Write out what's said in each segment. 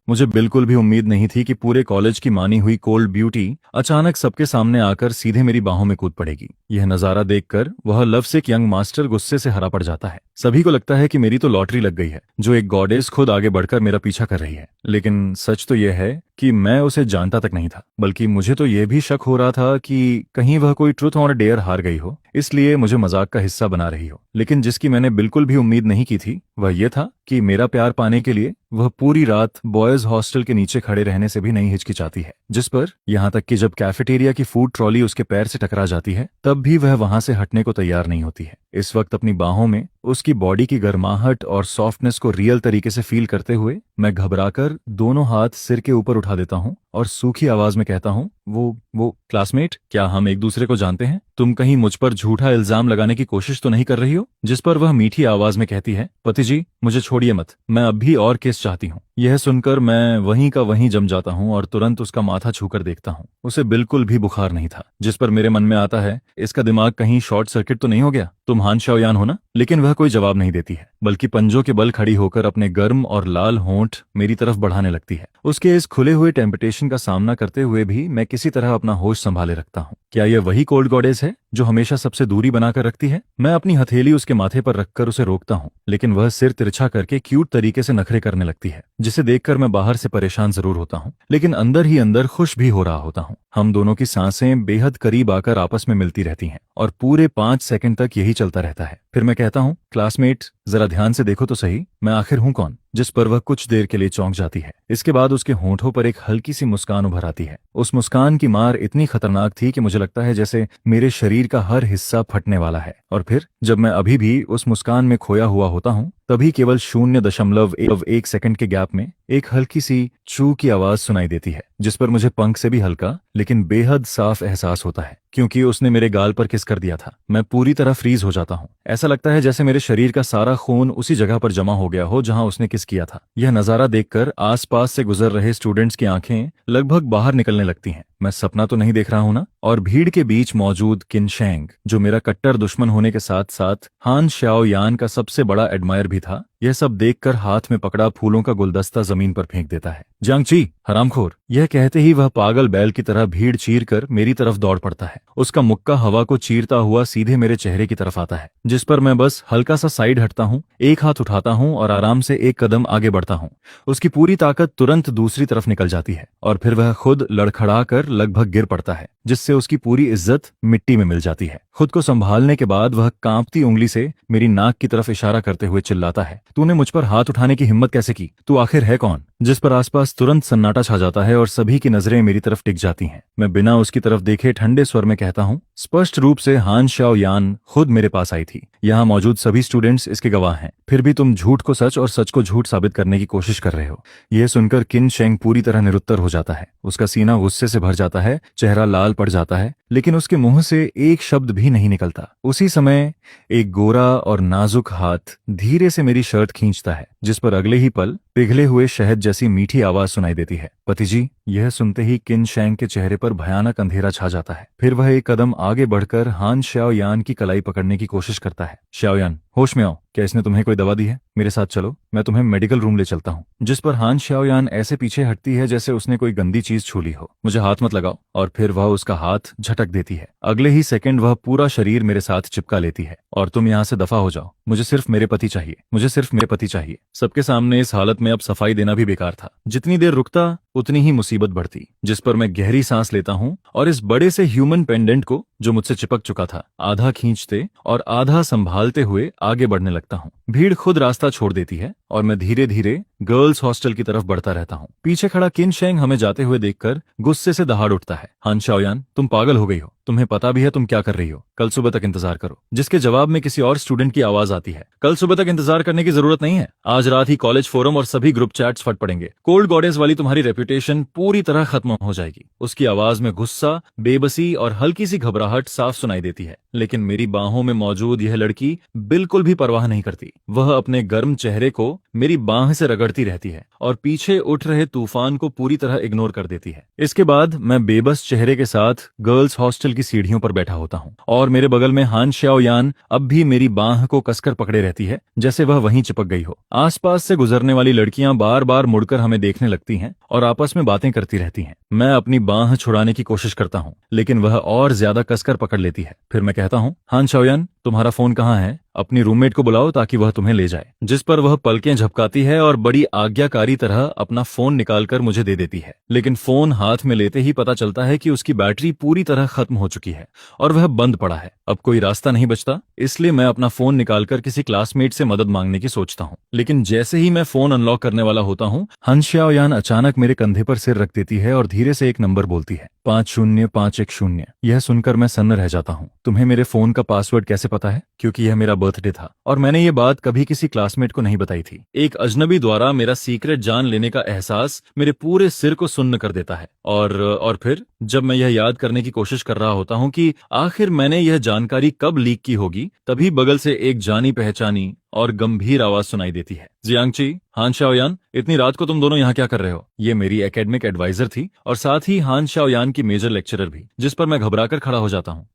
मुझे बिल्कुल भी उम्मीद नहीं थी कि पूरे कॉलेज की मानी हुई कोल्ड ब्यूटी अचानक सबके सामने आकर सीधे मेरी बाहों में कूद पड़ेगी। यह नजारा देखकर वह लवसिक यंग मास्टर गुस्से से हरा पड़ जाता है। सभी को लगता है कि मेरी तो लॉटरी लग गई है, जो एक गॉडेस खुद आगे बढ़कर मेरा पीछा कर रही है। लेकिन सच तो यह है कि मैं उसे जानता तक नहीं था, बल्कि मुझे तो यह भी शक हो रहा था कि कहीं वह कोई ट्रूथ और डेयर हार गई हो, इसलिए मुझे मजाक का हिस्सा बना रही हो। लेकिन जिसकी मैंने बिल्कुल भी उम्मीद नहीं की थी वह यह था कि मेरा प्यार पाने के लिए वह पूरी रात बॉयज हॉस्टल के नीचे खड़े रहने से भी नहीं हिचकिचाती है। जिस पर यहाँ तक कि जब कैफेटेरिया की फूड ट्रॉली उसके पैर से टकरा जाती है तब भी वह वहां से हटने को तैयार नहीं होती है। इस वक्त अपनी बाहों में उसकी बॉडी की गर्माहट और सॉफ्टनेस को रियल तरीके से फील करते हुए मैं घबराकर दोनों हाथ सिर के ऊपर उठा देता हूँ और सूखी आवाज में कहता हूँ, वो क्लासमेट, क्या हम एक दूसरे को जानते हैं? तुम कहीं मुझ पर झूठा इल्जाम लगाने की कोशिश तो नहीं कर रही हो? जिस पर वह मीठी आवाज में कहती है, पति जी मुझे छोड़िए मत, मैं अब भी और केस चाहती हूँ। यह सुनकर मैं वहीं का वहीं जम जाता हूँ और तुरंत उसका माथा छूकर देखता हूँ। उसे बिल्कुल भी बुखार नहीं था। जिस पर मेरे मन में आता है, इसका दिमाग कहीं शॉर्ट सर्किट तो नहीं हो गया? तुम हान शाओयान हो ना? लेकिन वह कोई जवाब नहीं देती है, बल्कि पंजों के बल खड़ी होकर अपने गर्म और लाल होंठ मेरी तरफ बढ़ाने लगती है। उसके इस खुले हुए टेम्पटेशन का सामना करते हुए भी मैं किसी तरह अपना होश संभाले रखता हूँ। क्या यह वही कोल्ड गॉडेस है जो हमेशा सबसे दूरी बनाकर रखती है? मैं अपनी हथेली उसके माथे पर रखकर उसे रोकता हूँ, लेकिन वह सिर तिरछा करके क्यूट तरीके से नखरे करने लगती है, जिसे देखकर मैं बाहर से परेशान जरूर होता हूँ, लेकिन अंदर ही अंदर खुश भी हो रहा होता हूँ। हम दोनों की सांसें बेहद करीब आकर आपस में मिलती रहती हैं और पूरे 5 सेकंड तक यही चलता रहता है। फिर मैं कहता हूँ, क्लासमेट जरा ध्यान से देखो तो सही, मैं आखिर हूँ कौन? जिस पर वह कुछ देर के लिए चौंक जाती है। इसके बाद उसके होंठों पर एक हल्की सी मुस्कान उभर आती है। उस मुस्कान की मार इतनी खतरनाक थी कि मुझे लगता है जैसे मेरे शरीर का हर हिस्सा फटने वाला है। और फिर जब मैं अभी भी उस मुस्कान में खोया हुआ होता हूँ तभी केवल 0.1 सेकंड के गैप में एक हल्की सी चू की आवाज सुनाई देती है, जिस पर मुझे पंख से भी हल्का लेकिन बेहद साफ एहसास होता है, क्योंकि उसने मेरे गाल पर किस कर दिया था। मैं पूरी तरह फ्रीज हो जाता हूँ। ऐसा लगता है जैसे मेरे शरीर का सारा खून उसी जगह पर जमा हो गया हो जहां उसने किस किया था। यह नजारा देखकर आसपास से गुजर रहे स्टूडेंट्स की आंखें लगभग बाहर निकलने लगती हैं। मैं सपना तो नहीं देख रहा हूं ना? और भीड़ के बीच मौजूद किन शेंग, जो मेरा कट्टर दुश्मन होने के साथ साथ हान शाओयान का सबसे बड़ा एडमायर भी था, यह सब देखकर हाथ में पकड़ा फूलों का गुलदस्ता जमीन पर फेंक देता है। जांगची, हरामखोर! यह कहते ही वह पागल बैल की तरह भीड़ चीर कर मेरी तरफ दौड़ पड़ता है। उसका मुक्का हवा को चीरता हुआ सीधे मेरे चेहरे की तरफ आता है, जिस पर मैं बस हल्का सा साइड हटता हूँ, एक हाथ उठाता हूँ और आराम से एक कदम आगे बढ़ता हूँ। उसकी पूरी ताकत तुरंत दूसरी तरफ निकल जाती है और फिर वह खुद लड़खड़ा कर लगभग गिर पड़ता है, जिससे उसकी पूरी इज्जत मिट्टी में मिल जाती है। खुद को संभालने के बाद वह कांपती उंगली से मेरी नाक की तरफ इशारा करते हुए चिल्लाता है, तूने मुझ पर हाथ उठाने की हिम्मत कैसे की? तू आखिर है कौन? जिस पर आसपास तुरंत सन्नाटा छा जाता है और सभी की नजरें मेरी तरफ टिक जाती हैं। मैं बिना उसकी तरफ देखे ठंडे स्वर में कहता हूँ, स्पष्ट रूप से हान शाओयान खुद मेरे पास आई थी। यहाँ मौजूद सभी स्टूडेंट्स इसके गवाह हैं। फिर भी तुम झूठ को सच और सच को झूठ साबित करने की कोशिश कर रहे हो। यह सुनकर किन शेंग पूरी तरह निरुत्तर हो जाता है। उसका सीना गुस्से से भर जाता है, चेहरा लाल पड़ जाता है, लेकिन उसके मुंह से एक शब्द भी नहीं निकलता। उसी समय एक गोरा और नाजुक हाथ धीरे से मेरी शर्ट खींचता है, जिस पर अगले ही पल पिघले हुए शहद जैसी मीठी आवाज सुनाई देती है, पति जी। यह सुनते ही किन शेंग के चेहरे पर भयानक अंधेरा छा जाता है। फिर वह एक कदम आगे बढ़कर हान शाओयान की कलाई पकड़ने की कोशिश करता है। शाओयान, होश में आओ, क्या इसने तुम्हें कोई दवा दी है? मेरे साथ चलो, मैं तुम्हें मेडिकल रूम ले चलता हूँ। जिस पर हान शाओयान ऐसे पीछे हटती है जैसे उसने कोई गंदी चीज छू ली हो। मुझे हाथ मत लगाओ। और फिर वह उसका हाथ झटक देती है। अगले ही सेकंड वह पूरा शरीर मेरे साथ चिपका लेती है। और तुम यहाँ से दफा हो जाओ, मुझे सिर्फ मेरे पति चाहिए, मुझे सिर्फ मेरे पति चाहिए। सबके सामने इस हालत में अब सफाई देना भी बेकार था। जितनी देर रुकता उतनी ही मुसीबत बढ़ती। जिस पर मैं गहरी सांस लेता हूँ और इस बड़े से ह्यूमन पेंडेंट को, जो मुझसे चिपक चुका था, आधा खींचते और आधा संभालते हुए आगे बढ़ने लगता हूँ। भीड़ खुद रास्ता छोड़ देती है और मैं धीरे धीरे गर्ल्स हॉस्टल की तरफ बढ़ता रहता हूँ। पीछे खड़ा किन शेंग हमें जाते हुए देखकर गुस्से से दहाड़ उठता है। हान शाओयान, तुम पागल हो गई हो, तुम्हें पता भी है तुम क्या कर रही हो। कल सुबह तक इंतजार करो। जिसके जवाब में किसी और स्टूडेंट की आवाज आती है, कल सुबह तक इंतजार करने की जरूरत नहीं है। आज रात ही कॉलेज फोरम और सभी ग्रुप चैट्स फट पड़ेंगे। कोल्ड गॉडेस वाली तुम्हारी रेपुटेशन रेपुटेशन पूरी तरह खत्म हो जाएगी। उसकी आवाज में गुस्सा, बेबसी और हल्की सी घबराहट साफ सुनाई देती है, लेकिन मेरी बाहों में मौजूद यह लड़की बिल्कुल भी परवाह नहीं करती। वह अपने गर्म चेहरे को मेरी बाह से रगड़ती रहती है और पीछे उठ रहे तूफान को पूरी तरह इग्नोर कर देती है। इसके बाद मैं बेबस चेहरे के साथ गर्ल्स हॉस्टल की सीढ़ियों पर बैठा होता हूँ और मेरे बगल में हान शाओयान अब भी मेरी बाह को कसकर पकड़े रहती है, जैसे वह वहीं चिपक गई हो। आसपास से गुजरने वाली लड़कियां बार बार मुड़कर हमें देखने लगती हैं और आपस में बातें करती रहती हैं। मैं अपनी बाह छुड़ाने की कोशिश करता हूँ, लेकिन वह और ज्यादा कसकर पकड़ लेती है। फिर मैं कहता हूँ, हान शाओयान, तुम्हारा फोन कहाँ है? अपनी रूममेट को बुलाओ ताकि वह तुम्हें ले जाए। जिस पर वह पलकें झपकाती है और बड़ी आज्ञाकारी तरह अपना फोन निकालकर मुझे दे देती है, लेकिन फोन हाथ में लेते ही पता चलता है कि उसकी बैटरी पूरी तरह खत्म हो चुकी है और वह बंद पड़ा है। अब कोई रास्ता नहीं बचता, इसलिए मैं अपना फोन निकालकर किसी क्लासमेट से मदद मांगने की सोचता हूँ। लेकिन जैसे ही मैं फोन अनलॉक करने वाला होता हूँ, हान शाओयान अचानक मेरे कंधे पर सिर रख देती है और धीरे से एक नंबर बोलती है, 50510। यह सुनकर मैं सन्न रह जाता हूँ। तुम्हें मेरे फोन का पासवर्ड कैसे पता है? क्योंकि यह मेरा बर्थडे था और मैंने ये बात कभी किसी क्लासमेट को नहीं बताई थी। एक अजनबी द्वारा मेरा सीक्रेट जान लेने का एहसास मेरे पूरे सिर को सुन्न कर देता है और फिर जब मैं यह याद करने की कोशिश कर रहा होता हूँ कि आखिर मैंने यह जानकारी कब लीक की होगी, तभी बगल से एक जानी पहचानी और गंभीर आवाज सुनाई देती है, जियांगची, हान शाओयान, इतनी रात को तुम दोनों यहाँ क्या कर रहे हो? ये मेरी एकेडमिक एडवाइजर थी और साथ ही हान शाओयान की मेजर लेक्चरर भी, जिस पर मैं घबराकर खड़ा हो जाता हूँ।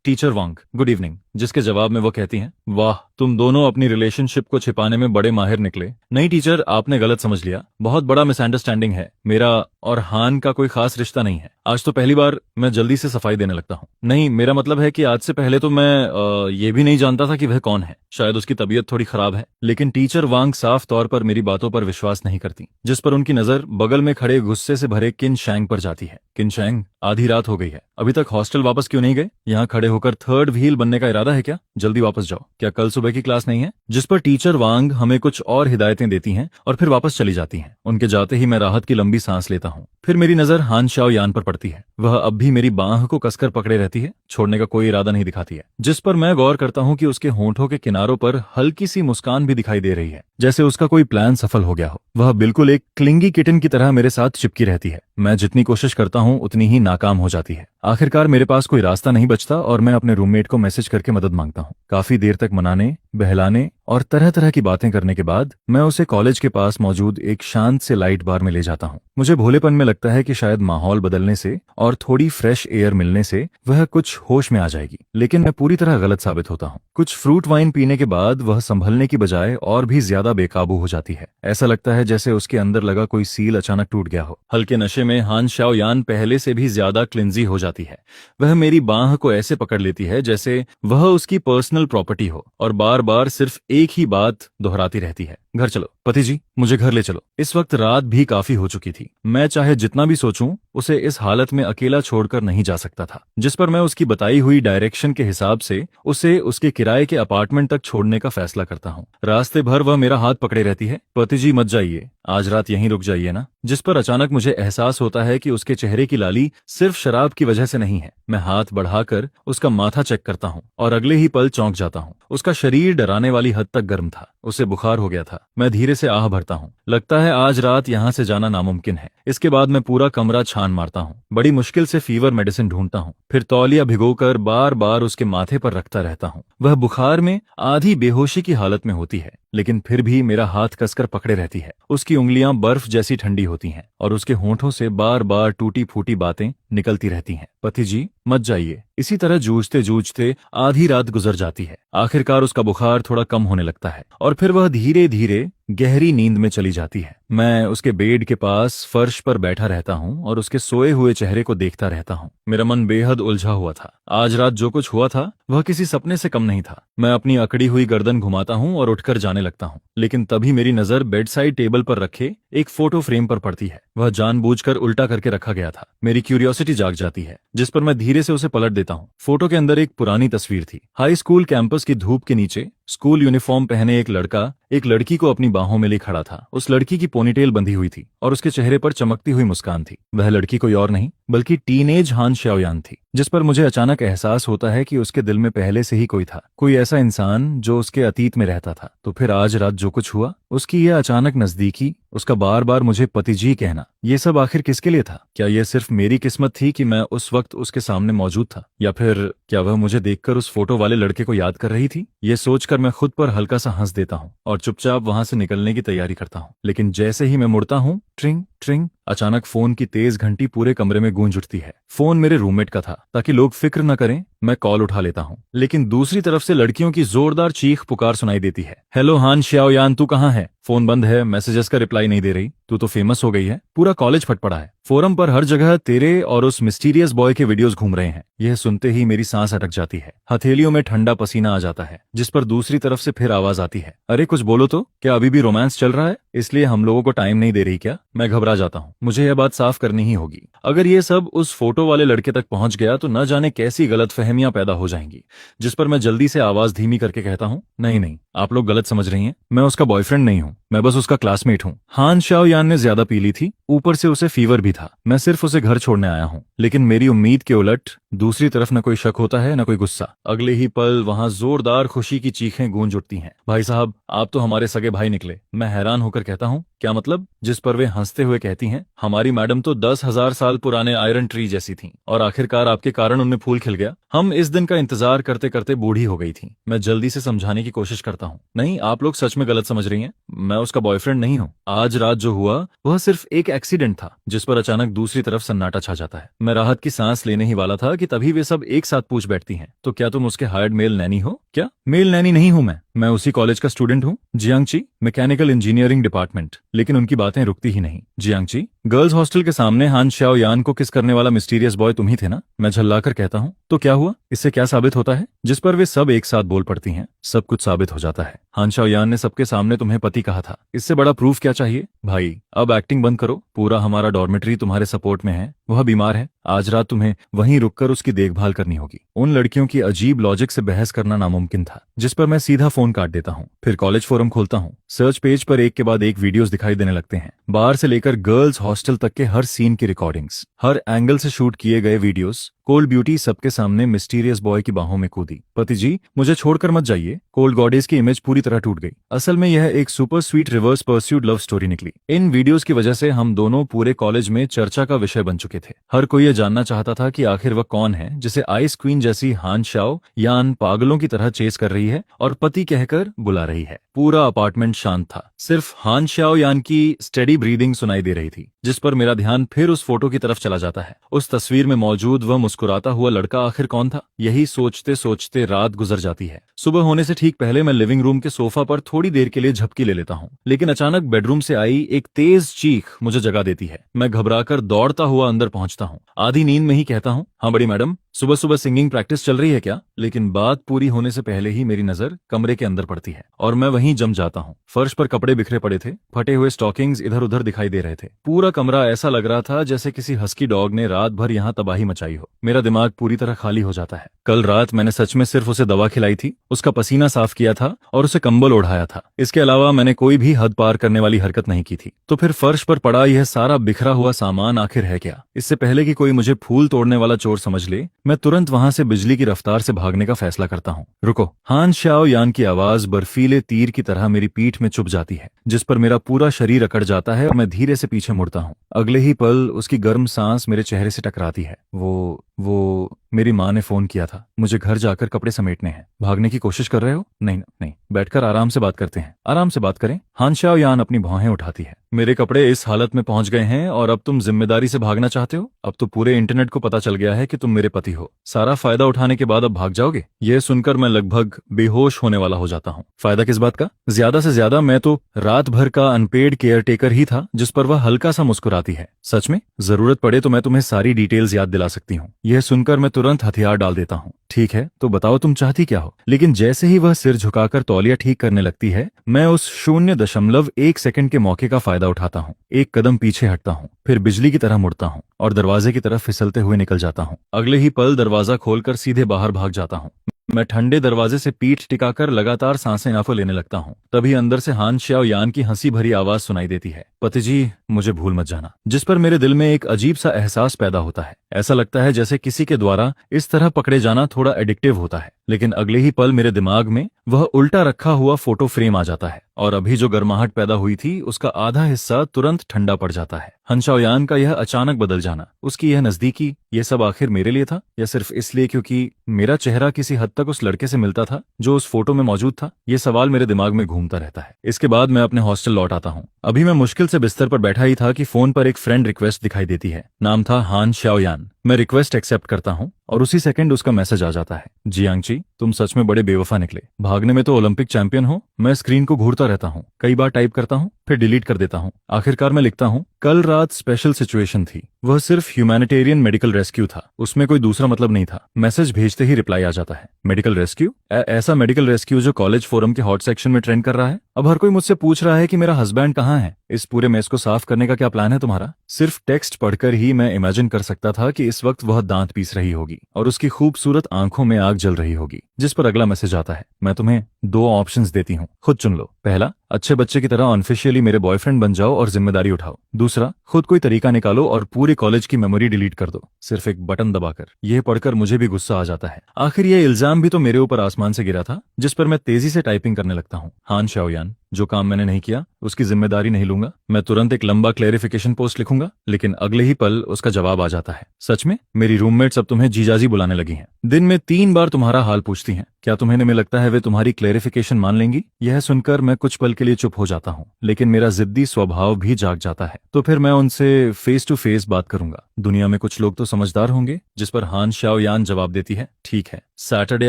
टीचर वांग, गुड इवनिंग। जिसके जवाब में वो कहती हैं, वाह, तुम दोनों अपनी रिलेशनशिप को छिपाने में बड़े माहिर निकले। नहीं टीचर, आपने गलत समझ लिया। बहुत बड़ा मिसअंडरस्टैंडिंग है। मेरा और हान का कोई खास रिश्ता नहीं है। आज तो पहली बार मैं जल्दी से सफाई देने लगता हूँ। नहीं, मेरा मतलब है कि आज से पहले तो मैं ये भी नहीं जानता था कि वह कौन है। शायद उसकी तबीयत थोड़ी खराब है। लेकिन टीचर वांग साफ तौर पर मेरी बातों पर विश्वास नहीं करती, जिस पर उनकी नजर बगल में खड़े गुस्से से भरे किन शैंग पर जाती है। किन शैंग, आधी रात हो गई है, अभी तक हॉस्टल वापस क्यों नहीं गए? यहाँ खड़े होकर थर्ड व्हील बनने का इरादा है क्या? जल्दी वापस जाओ। क्या कल सुबह की क्लास नहीं है? जिस पर टीचर वांग हमें कुछ और हिदायतें देती हैं और फिर वापस चली जाती हैं। उनके जाते ही मैं राहत की लंबी सांस लेता हूँ। फिर मेरी नजर हान शाओयान पर पड़ती है। वह अब भी मेरी बाह को कसकर पकड़े रहती है, छोड़ने का कोई इरादा नहीं दिखाती है। जिस पर मैं गौर करता हूँ कि उसके होंठों के किनारों पर हल्की सी मुस्कान भी दिखाई दे रही है, जैसे उसका कोई प्लान सफल हो गया हो। वह बिल्कुल एक क्लिंगी किटन की तरह मेरे साथ चिपकी रहती है। मैं जितनी कोशिश करता हूँ उतनी ही नाकाम हो जाती है। आखिरकार मेरे पास कोई रास्ता नहीं बचता और मैं अपने रूममेट को मैसेज करके मदद मांगता हूँ। काफी देर तक मनाने, बहलाने और तरह तरह की बातें करने के बाद मैं उसे कॉलेज के पास मौजूद एक शांत से लाइट बार में ले जाता हूँ। मुझे भोलेपन में लगता है कि शायद माहौल बदलने से और थोड़ी फ्रेश एयर मिलने से वह कुछ होश में आ जाएगी, लेकिन मैं पूरी तरह गलत साबित होता हूँ। कुछ फ्रूट वाइन पीने के बाद वह संभलने की बजाय और भी ज्यादा बेकाबू हो जाती है। ऐसा लगता है जैसे उसके अंदर लगा कोई सील अचानक टूट गया हो। हल्के नशे में हान शाओयान पहले से भी ज्यादा क्लिंजी हो जाती है। वह मेरी बाह को ऐसे पकड़ लेती है जैसे वह उसकी पर्सनल प्रॉपर्टी हो और बार बार सिर्फ एक ही बात दोहराती रहती है, घर चलो पति जी, मुझे घर ले चलो। इस वक्त रात भी काफी हो चुकी थी। मैं चाहे जितना भी सोचूं, उसे इस हालत में अकेला छोड़कर नहीं जा सकता था। जिस पर मैं उसकी बताई हुई डायरेक्शन के हिसाब से उसे उसके किराए के अपार्टमेंट तक छोड़ने का फैसला करता हूँ। रास्ते भर वह मेरा हाथ पकड़े रहती है, पति जी मत जाइए, आज रात यहीं रुक जाइए ना। जिस पर अचानक मुझे एहसास होता है कि उसके चेहरे की लाली सिर्फ शराब की वजह से नहीं है। मैं हाथ बढ़ाकर उसका माथा चेक करता हूँ और अगले ही पल चौंक जाता हूँ। उसका शरीर डराने वाली हद तक गर्म था। उसे बुखार हो गया था। मैं धीरे से आह भरता हूँ। लगता है आज रात यहाँ से जाना नामुमकिन है। इसके बाद मैं पूरा कमरा छान मारता हूँ। बड़ी मुश्किल से फीवर मेडिसिन ढूंढता हूँ, फिर तौलिया भिगोकर बार बार उसके माथे पर रखता रहता हूँ। वह बुखार में आधी बेहोशी की हालत में होती है, लेकिन फिर भी मेरा हाथ कसकर पकड़े रहती है। उसकी उंगलियां बर्फ जैसी ठंडी होती हैं और उसके होंठों से बार बार टूटी फूटी बातें निकलती रहती हैं, पति जी मत जाइए। इसी तरह जूझते जूझते आधी रात गुजर जाती है। आखिरकार उसका बुखार थोड़ा कम होने लगता है और फिर वह धीरे धीरे गहरी नींद में चली जाती है। मैं उसके बेड के पास फर्श पर बैठा रहता हूँ और उसके सोए हुए चेहरे को देखता रहता हूँ। मेरा मन बेहद उलझा हुआ था। आज रात जो कुछ हुआ था वह किसी सपने से कम नहीं था। मैं अपनी अकड़ी हुई गर्दन घुमाता हूँ और उठकर जाने लगता हूँ, लेकिन तभी मेरी नजर बेड साइड टेबल पर रखे एक फोटो फ्रेम पर पड़ती है। वह जानबूझकर उल्टा करके रखा गया था। मेरी क्यूरियोसिटी जाग जाती है, जिस पर मैं धीरे से उसे पलट देता हूँ। फोटो के अंदर एक पुरानी तस्वीर थी। हाई स्कूल कैंपस की धूप के नीचे स्कूल यूनिफॉर्म पहने एक लड़का एक लड़की को अपनी बाहों में ले खड़ा था। उस लड़की की पोनीटेल बंधी हुई थी और उसके चेहरे पर चमकती हुई मुस्कान थी। वह लड़की कोई और नहीं बल्कि टीनेज हान शाओयान थी। जिस पर मुझे अचानक एहसास होता है कि उसके दिल में पहले से ही कोई था, कोई ऐसा इंसान जो उसके अतीत में रहता था। तो फिर आज रात जो कुछ हुआ, उसकी यह अचानक नजदीकी, उसका बार बार मुझे पतिजी कहना, ये सब आखिर किसके लिए था? क्या यह सिर्फ मेरी किस्मत थी कि मैं उस वक्त उसके सामने मौजूद था, या फिर क्या वह मुझे देखकर उस फोटो वाले लड़के को याद कर रही थी? ये सोचकर मैं खुद पर हल्का सा हंस देता हूँ और चुपचाप वहां से निकलने की तैयारी करता हूँ। लेकिन जैसे ही मैं मुड़ता हूँ, ट्रिंग ट्रिंग, अचानक फोन की तेज घंटी पूरे कमरे में गूंज उठती है। फोन मेरे रूममेट का था, ताकि लोग फिक्र न करें मैं कॉल उठा लेता हूँ। लेकिन दूसरी तरफ से लड़कियों की जोरदार चीख पुकार सुनाई देती है। हेलो हान श्याओयान, तू कहाँ है? फोन बंद है, मैसेजेस का रिप्लाई नहीं दे रही, तू तो फेमस हो गई है, पूरा कॉलेज फट पड़ा है, फोरम पर हर जगह तेरे और उस मिस्टीरियस बॉय के वीडियोस घूम रहे हैं। यह सुनते ही मेरी सांस अटक जाती है, हथेलियों में ठंडा पसीना आ जाता है, जिस पर दूसरी तरफ से फिर आवाज आती है, अरे कुछ बोलो तो, क्या अभी भी रोमांस चल रहा है, इसलिए हम लोगों को टाइम नहीं दे रही क्या? मैं घबरा जाता हूँ, मुझे यह बात साफ करनी ही होगी। अगर ये सब उस फोटो वाले लड़के तक पहुंच गया तो न जाने कैसी गलतफहमियां पैदा हो जाएंगी। जिस पर मैं जल्दी से आवाज धीमी करके कहता हूँ, नहीं नहीं, आप लोग गलत समझ रही हैं, मैं उसका बॉयफ्रेंड नहीं हूँ, मैं बस उसका क्लासमेट हूँ। हान श्याओयान ने ज्यादा पी ली थी, ऊपर से उसे फीवर भी था, मैं सिर्फ उसे घर छोड़ने आया हूँ। लेकिन मेरी उम्मीद के उलट दूसरी तरफ न कोई शक होता है न कोई गुस्सा। अगले ही पल वहां जोरदार खुशी की चीखें गूंज उठती हैं। भाई साहब, आप तो हमारे सगे भाई निकले। मैं हैरान होकर कहता हूँ, क्या मतलब? जिस पर वे हंसते हुए कहती हैं, हमारी मैडम तो 10,000 साल पुराने आयरन ट्री जैसी थी, और आखिरकार आपके कारण उनमें फूल खिल गया। हम इस दिन का इंतजार करते करते बूढ़ी हो गई थी। मैं जल्दी से समझाने की कोशिश करता हूँ, नहीं, आप लोग सच में गलत समझ रही हैं, मैं उसका बॉयफ्रेंड नहीं हूँ। आज रात जो हुआ वह सिर्फ एक एक्सीडेंट था। जिस पर अचानक दूसरी तरफ सन्नाटा छा जाता है। मैं राहत की सांस लेने ही वाला था कि तभी वे सब एक साथ पूछ बैठती हैं, तो क्या तुम उसके हायर्ड मेल नैनी हो? क्या? मेल नैनी नहीं हूं मैं उसी कॉलेज का स्टूडेंट हूँ, जियांगची, मैकेनिकल इंजीनियरिंग डिपार्टमेंट। लेकिन उनकी बातें रुकती ही नहीं। जियांगची, गर्ल्स हॉस्टल के सामने हान श्याओयान को किस करने वाला मिस्टीरियस बॉय तुम ही थे ना? मैं झल्लाकर कहता हूँ, तो क्या हुआ, इससे क्या साबित होता है? जिस पर वे सब एक साथ बोल पड़ती हैं, सब कुछ साबित हो जाता है। हान श्याओयान ने सबके सामने तुम्हें पति कहा था, इससे बड़ा प्रूफ क्या चाहिए? भाई, अब एक्टिंग बंद करो, पूरा हमारा डॉर्मेट्री तुम्हारे सपोर्ट में है, वह बीमार है, आज रात तुम्हें वहीं रुककर उसकी देखभाल करनी होगी। उन लड़कियों की अजीब लॉजिक से बहस करना नामुमकिन था, जिस पर मैं सीधा फोन काट देता हूँ। फिर कॉलेज फोरम खोलता हूँ। सर्च पेज पर एक के बाद एक वीडियोस दिखाई देने लगते हैं, बाहर से लेकर गर्ल्स हॉस्टल तक के हर सीन की रिकॉर्डिंग्स, हर एंगल से शूट किए गए वीडियोस। कोल्ड ब्यूटी सबके सामने मिस्टीरियस बॉय की बाहों में कूदी। पति जी, मुझे छोड़कर मत जाइए। कोल्ड गॉडेस की इमेज पूरी तरह टूट गई। असल में यह एक super sweet reverse pursued love story निकली। इन वीडियोस की वजह से हम दोनों पूरे कॉलेज में चर्चा का विषय बन चुके थे। हर कोई यह जानना चाहता था कि आखिर वह कौन है जिसे आइस क्वीन जैसी हान श्याओ यान पागलों की तरह चेस कर रही है और पति कहकर बुला रही है। पूरा अपार्टमेंट शांत था, सिर्फ हान श्याओ यान की स्टेडी ब्रीदिंग सुनाई दे रही थी, जिस पर मेरा ध्यान फिर उस फोटो की तरफ चला जाता है। उस तस्वीर में मौजूद वह मुस्कुराता हुआ लड़का आखिर कौन था? यही सोचते सोचते रात गुजर जाती है। सुबह होने से ठीक पहले मैं लिविंग रूम के सोफा पर थोड़ी देर के लिए झपकी ले लेता हूँ, लेकिन अचानक बेडरूम से आई एक तेज चीख मुझे जगा देती है। मैं घबराकर दौड़ता हुआ अंदर पहुंचता हूँ। आधी नींद में ही कहता हूँ, हाँ बड़ी मैडम, सुबह सुबह सिंगिंग प्रैक्टिस चल रही है क्या? लेकिन बात पूरी होने से पहले ही मेरी नजर कमरे के अंदर पड़ती है और मैं वहीं जम जाता हूँ। फर्श पर कपड़े बिखरे पड़े थे, फटे हुए स्टॉकिंग्स इधर उधर दिखाई दे रहे थे। पूरा कमरा ऐसा लग रहा था जैसे किसी हस्की डॉग ने रात भर यहाँ तबाही मचाई हो। मेरा दिमाग पूरी तरह खाली हो जाता है। कल रात मैंने सच में सिर्फ उसे दवा खिलाई थी, उसका पसीना साफ किया था और उसे कंबल ओढ़ाया था। इसके अलावा मैंने कोई भी हद पार करने वाली हरकत नहीं की थी। तो फिर फर्श पर पड़ा यह सारा बिखरा हुआ सामान आखिर है क्या? इससे पहले कि कोई मुझे फूल तोड़ने वाला चोर समझ ले, मैं तुरंत वहां से बिजली की रफ्तार से भागने का फैसला करता हूँ। रुको! हान श्याओ यान की आवाज बर्फीले तीर की तरह मेरी पीठ में चुभ जाती है, जिस पर मेरा पूरा शरीर अकड़ जाता है और मैं धीरे से पीछे मुड़ता हूँ। अगले ही पल उसकी गर्म सांस मेरे चेहरे से टकराती है। वो मेरी माँ ने फोन किया था, मुझे घर जाकर कपड़े समेटने हैं। भागने की कोशिश कर रहे हो? नहीं नहीं, बैठकर आराम से बात करते हैं। आराम से बात करें। हान श्याओ यान अपनी भौहें उठाती है। मेरे कपड़े इस हालत में पहुंच गए हैं और अब तुम जिम्मेदारी से भागना चाहते हो? अब तो पूरे इंटरनेट को पता चल गया है कि तुम मेरे पति हो। सारा फायदा उठाने के बाद अब भाग जाओगे? यह सुनकर मैं लगभग बेहोश होने वाला हो जाता हूँ। फायदा किस बात का? ज्यादा से ज्यादा मैं तो रात भर का अनपेड केयर टेकर ही था, जिस पर वह हल्का सा मुस्कुराती है। सच में? जरूरत पड़े तो मैं तुम्हें सारी डिटेल्स याद दिला सकती हूँ। यह सुनकर मैं तुरंत हथियार डाल देता हूँ। ठीक है, तो बताओ तुम चाहती क्या हो? लेकिन जैसे ही वह सिर झुकाकर तौलिया ठीक करने लगती है, मैं उस 0.1 सेकंड के मौके का फायदा उठाता हूँ। एक कदम पीछे हटता हूँ, फिर बिजली की तरह मुड़ता हूँ और दरवाजे की तरफ फिसलते हुए निकल जाता हूँ। अगले ही पल दरवाजा खोलकर सीधे बाहर भाग जाता हूँ। मैं ठंडे दरवाजे से पीठ टिकाकर लगातार सांसें आंखों लेने लगता हूँ। तभी अंदर से हान श्याओ यान की हंसी भरी आवाज सुनाई देती है, पतिजी मुझे भूल मत जाना। जिस पर मेरे दिल में एक अजीब सा एहसास पैदा होता है। ऐसा लगता है जैसे किसी के द्वारा इस तरह पकड़े जाना थोड़ा एडिक्टिव होता है। लेकिन अगले ही पल मेरे दिमाग में वह उल्टा रखा हुआ फोटो फ्रेम आ जाता है और अभी जो गर्माहट पैदा हुई थी उसका आधा हिस्सा तुरंत ठंडा पड़ जाता है। हान श्याओ यान का यह अचानक बदल जाना, उसकी यह नजदीकी, ये सब आखिर मेरे लिए था या सिर्फ इसलिए क्योंकि मेरा चेहरा किसी हद तक उस लड़के से मिलता था जो उस फोटो में मौजूद था? ये सवाल मेरे दिमाग में घूमता रहता है। इसके बाद मैं अपने हॉस्टल लौट आता हूँ। अभी मैं मुश्किल से बिस्तर पर बैठा ही था कि फोन पर एक फ्रेंड रिक्वेस्ट दिखाई देती है। नाम था हान श्याओ यान। मैं रिक्वेस्ट एक्सेप्ट करता हूँ और उसी सेकंड उसका मैसेज आ जाता है, जियांगची तुम सच में बड़े बेवफा निकले। भागने में तो ओलंपिक चैंपियन हो। मैं स्क्रीन को घूरता रहता हूँ, कई बार टाइप करता हूँ फिर डिलीट कर देता हूँ। आखिरकार मैं लिखता हूँ, कल रात स्पेशल सिचुएशन थी। वह सिर्फ ह्यूमैनिटेरियन मेडिकल रेस्क्यू था, उसमें कोई दूसरा मतलब नहीं था। मैसेज भेजते ही रिप्लाई आ जाता है, मेडिकल रेस्क्यू? ऐसा मेडिकल रेस्क्यू जो कॉलेज फोरम के हॉट सेक्शन में ट्रेंड कर रहा है। अब हर कोई मुझसे पूछ रहा है कि मेरा हस्बैंड कहाँ है। इस पूरे मेस को साफ करने का क्या प्लान है तुम्हारा? सिर्फ टेक्स्ट पढ़कर ही मैं इमेजिन कर सकता था कि इस वक्त वह दांत पीस रही होगी और उसकी खूबसूरत आंखों में आग जल रही होगी। जिस पर अगला मैसेज आता है, मैं तुम्हें 2 ऑप्शंस देती हूँ, खुद चुन लो। पहला, अच्छे बच्चे की तरह ऑनऑफिशियली मेरे बॉयफ्रेंड बन जाओ और जिम्मेदारी उठाओ। दूसरा, खुद कोई तरीका निकालो और पूरे कॉलेज की मेमोरी डिलीट कर दो, सिर्फ एक बटन दबाकर। यह पढ़कर मुझे भी गुस्सा आ जाता है। आखिर यह इल्जाम भी तो मेरे ऊपर आसमान से गिरा था। जिस पर मैं तेजी से टाइपिंग करने लगता हूँ, हान श्याओ यान, जो काम मैंने नहीं किया उसकी जिम्मेदारी नहीं लूंगा। मैं तुरंत एक लंबा क्लेरिफिकेशन पोस्ट लिखूंगा, लेकिन अगले ही पल उसका जवाब आ जाता है, सच में मेरी रूममेट्स अब तुम्हें जीजाजी बुलाने लगी हैं। दिन में 3 बार तुम्हारा हाल पूछती हैं। क्या तुम्हें नहीं लगता है वे तुम्हारी क्लेरिफिकेशन मान लेंगी? यह सुनकर मैं कुछ पल के लिए चुप हो जाता हूँ, लेकिन मेरा जिद्दी स्वभाव भी जाग जाता है। तो फिर मैं उनसे फेस टू फेस बात करूंगा। दुनिया में कुछ लोग तो समझदार होंगे। जिस पर हान श्याओ यान जवाब देती है, ठीक है, सैटरडे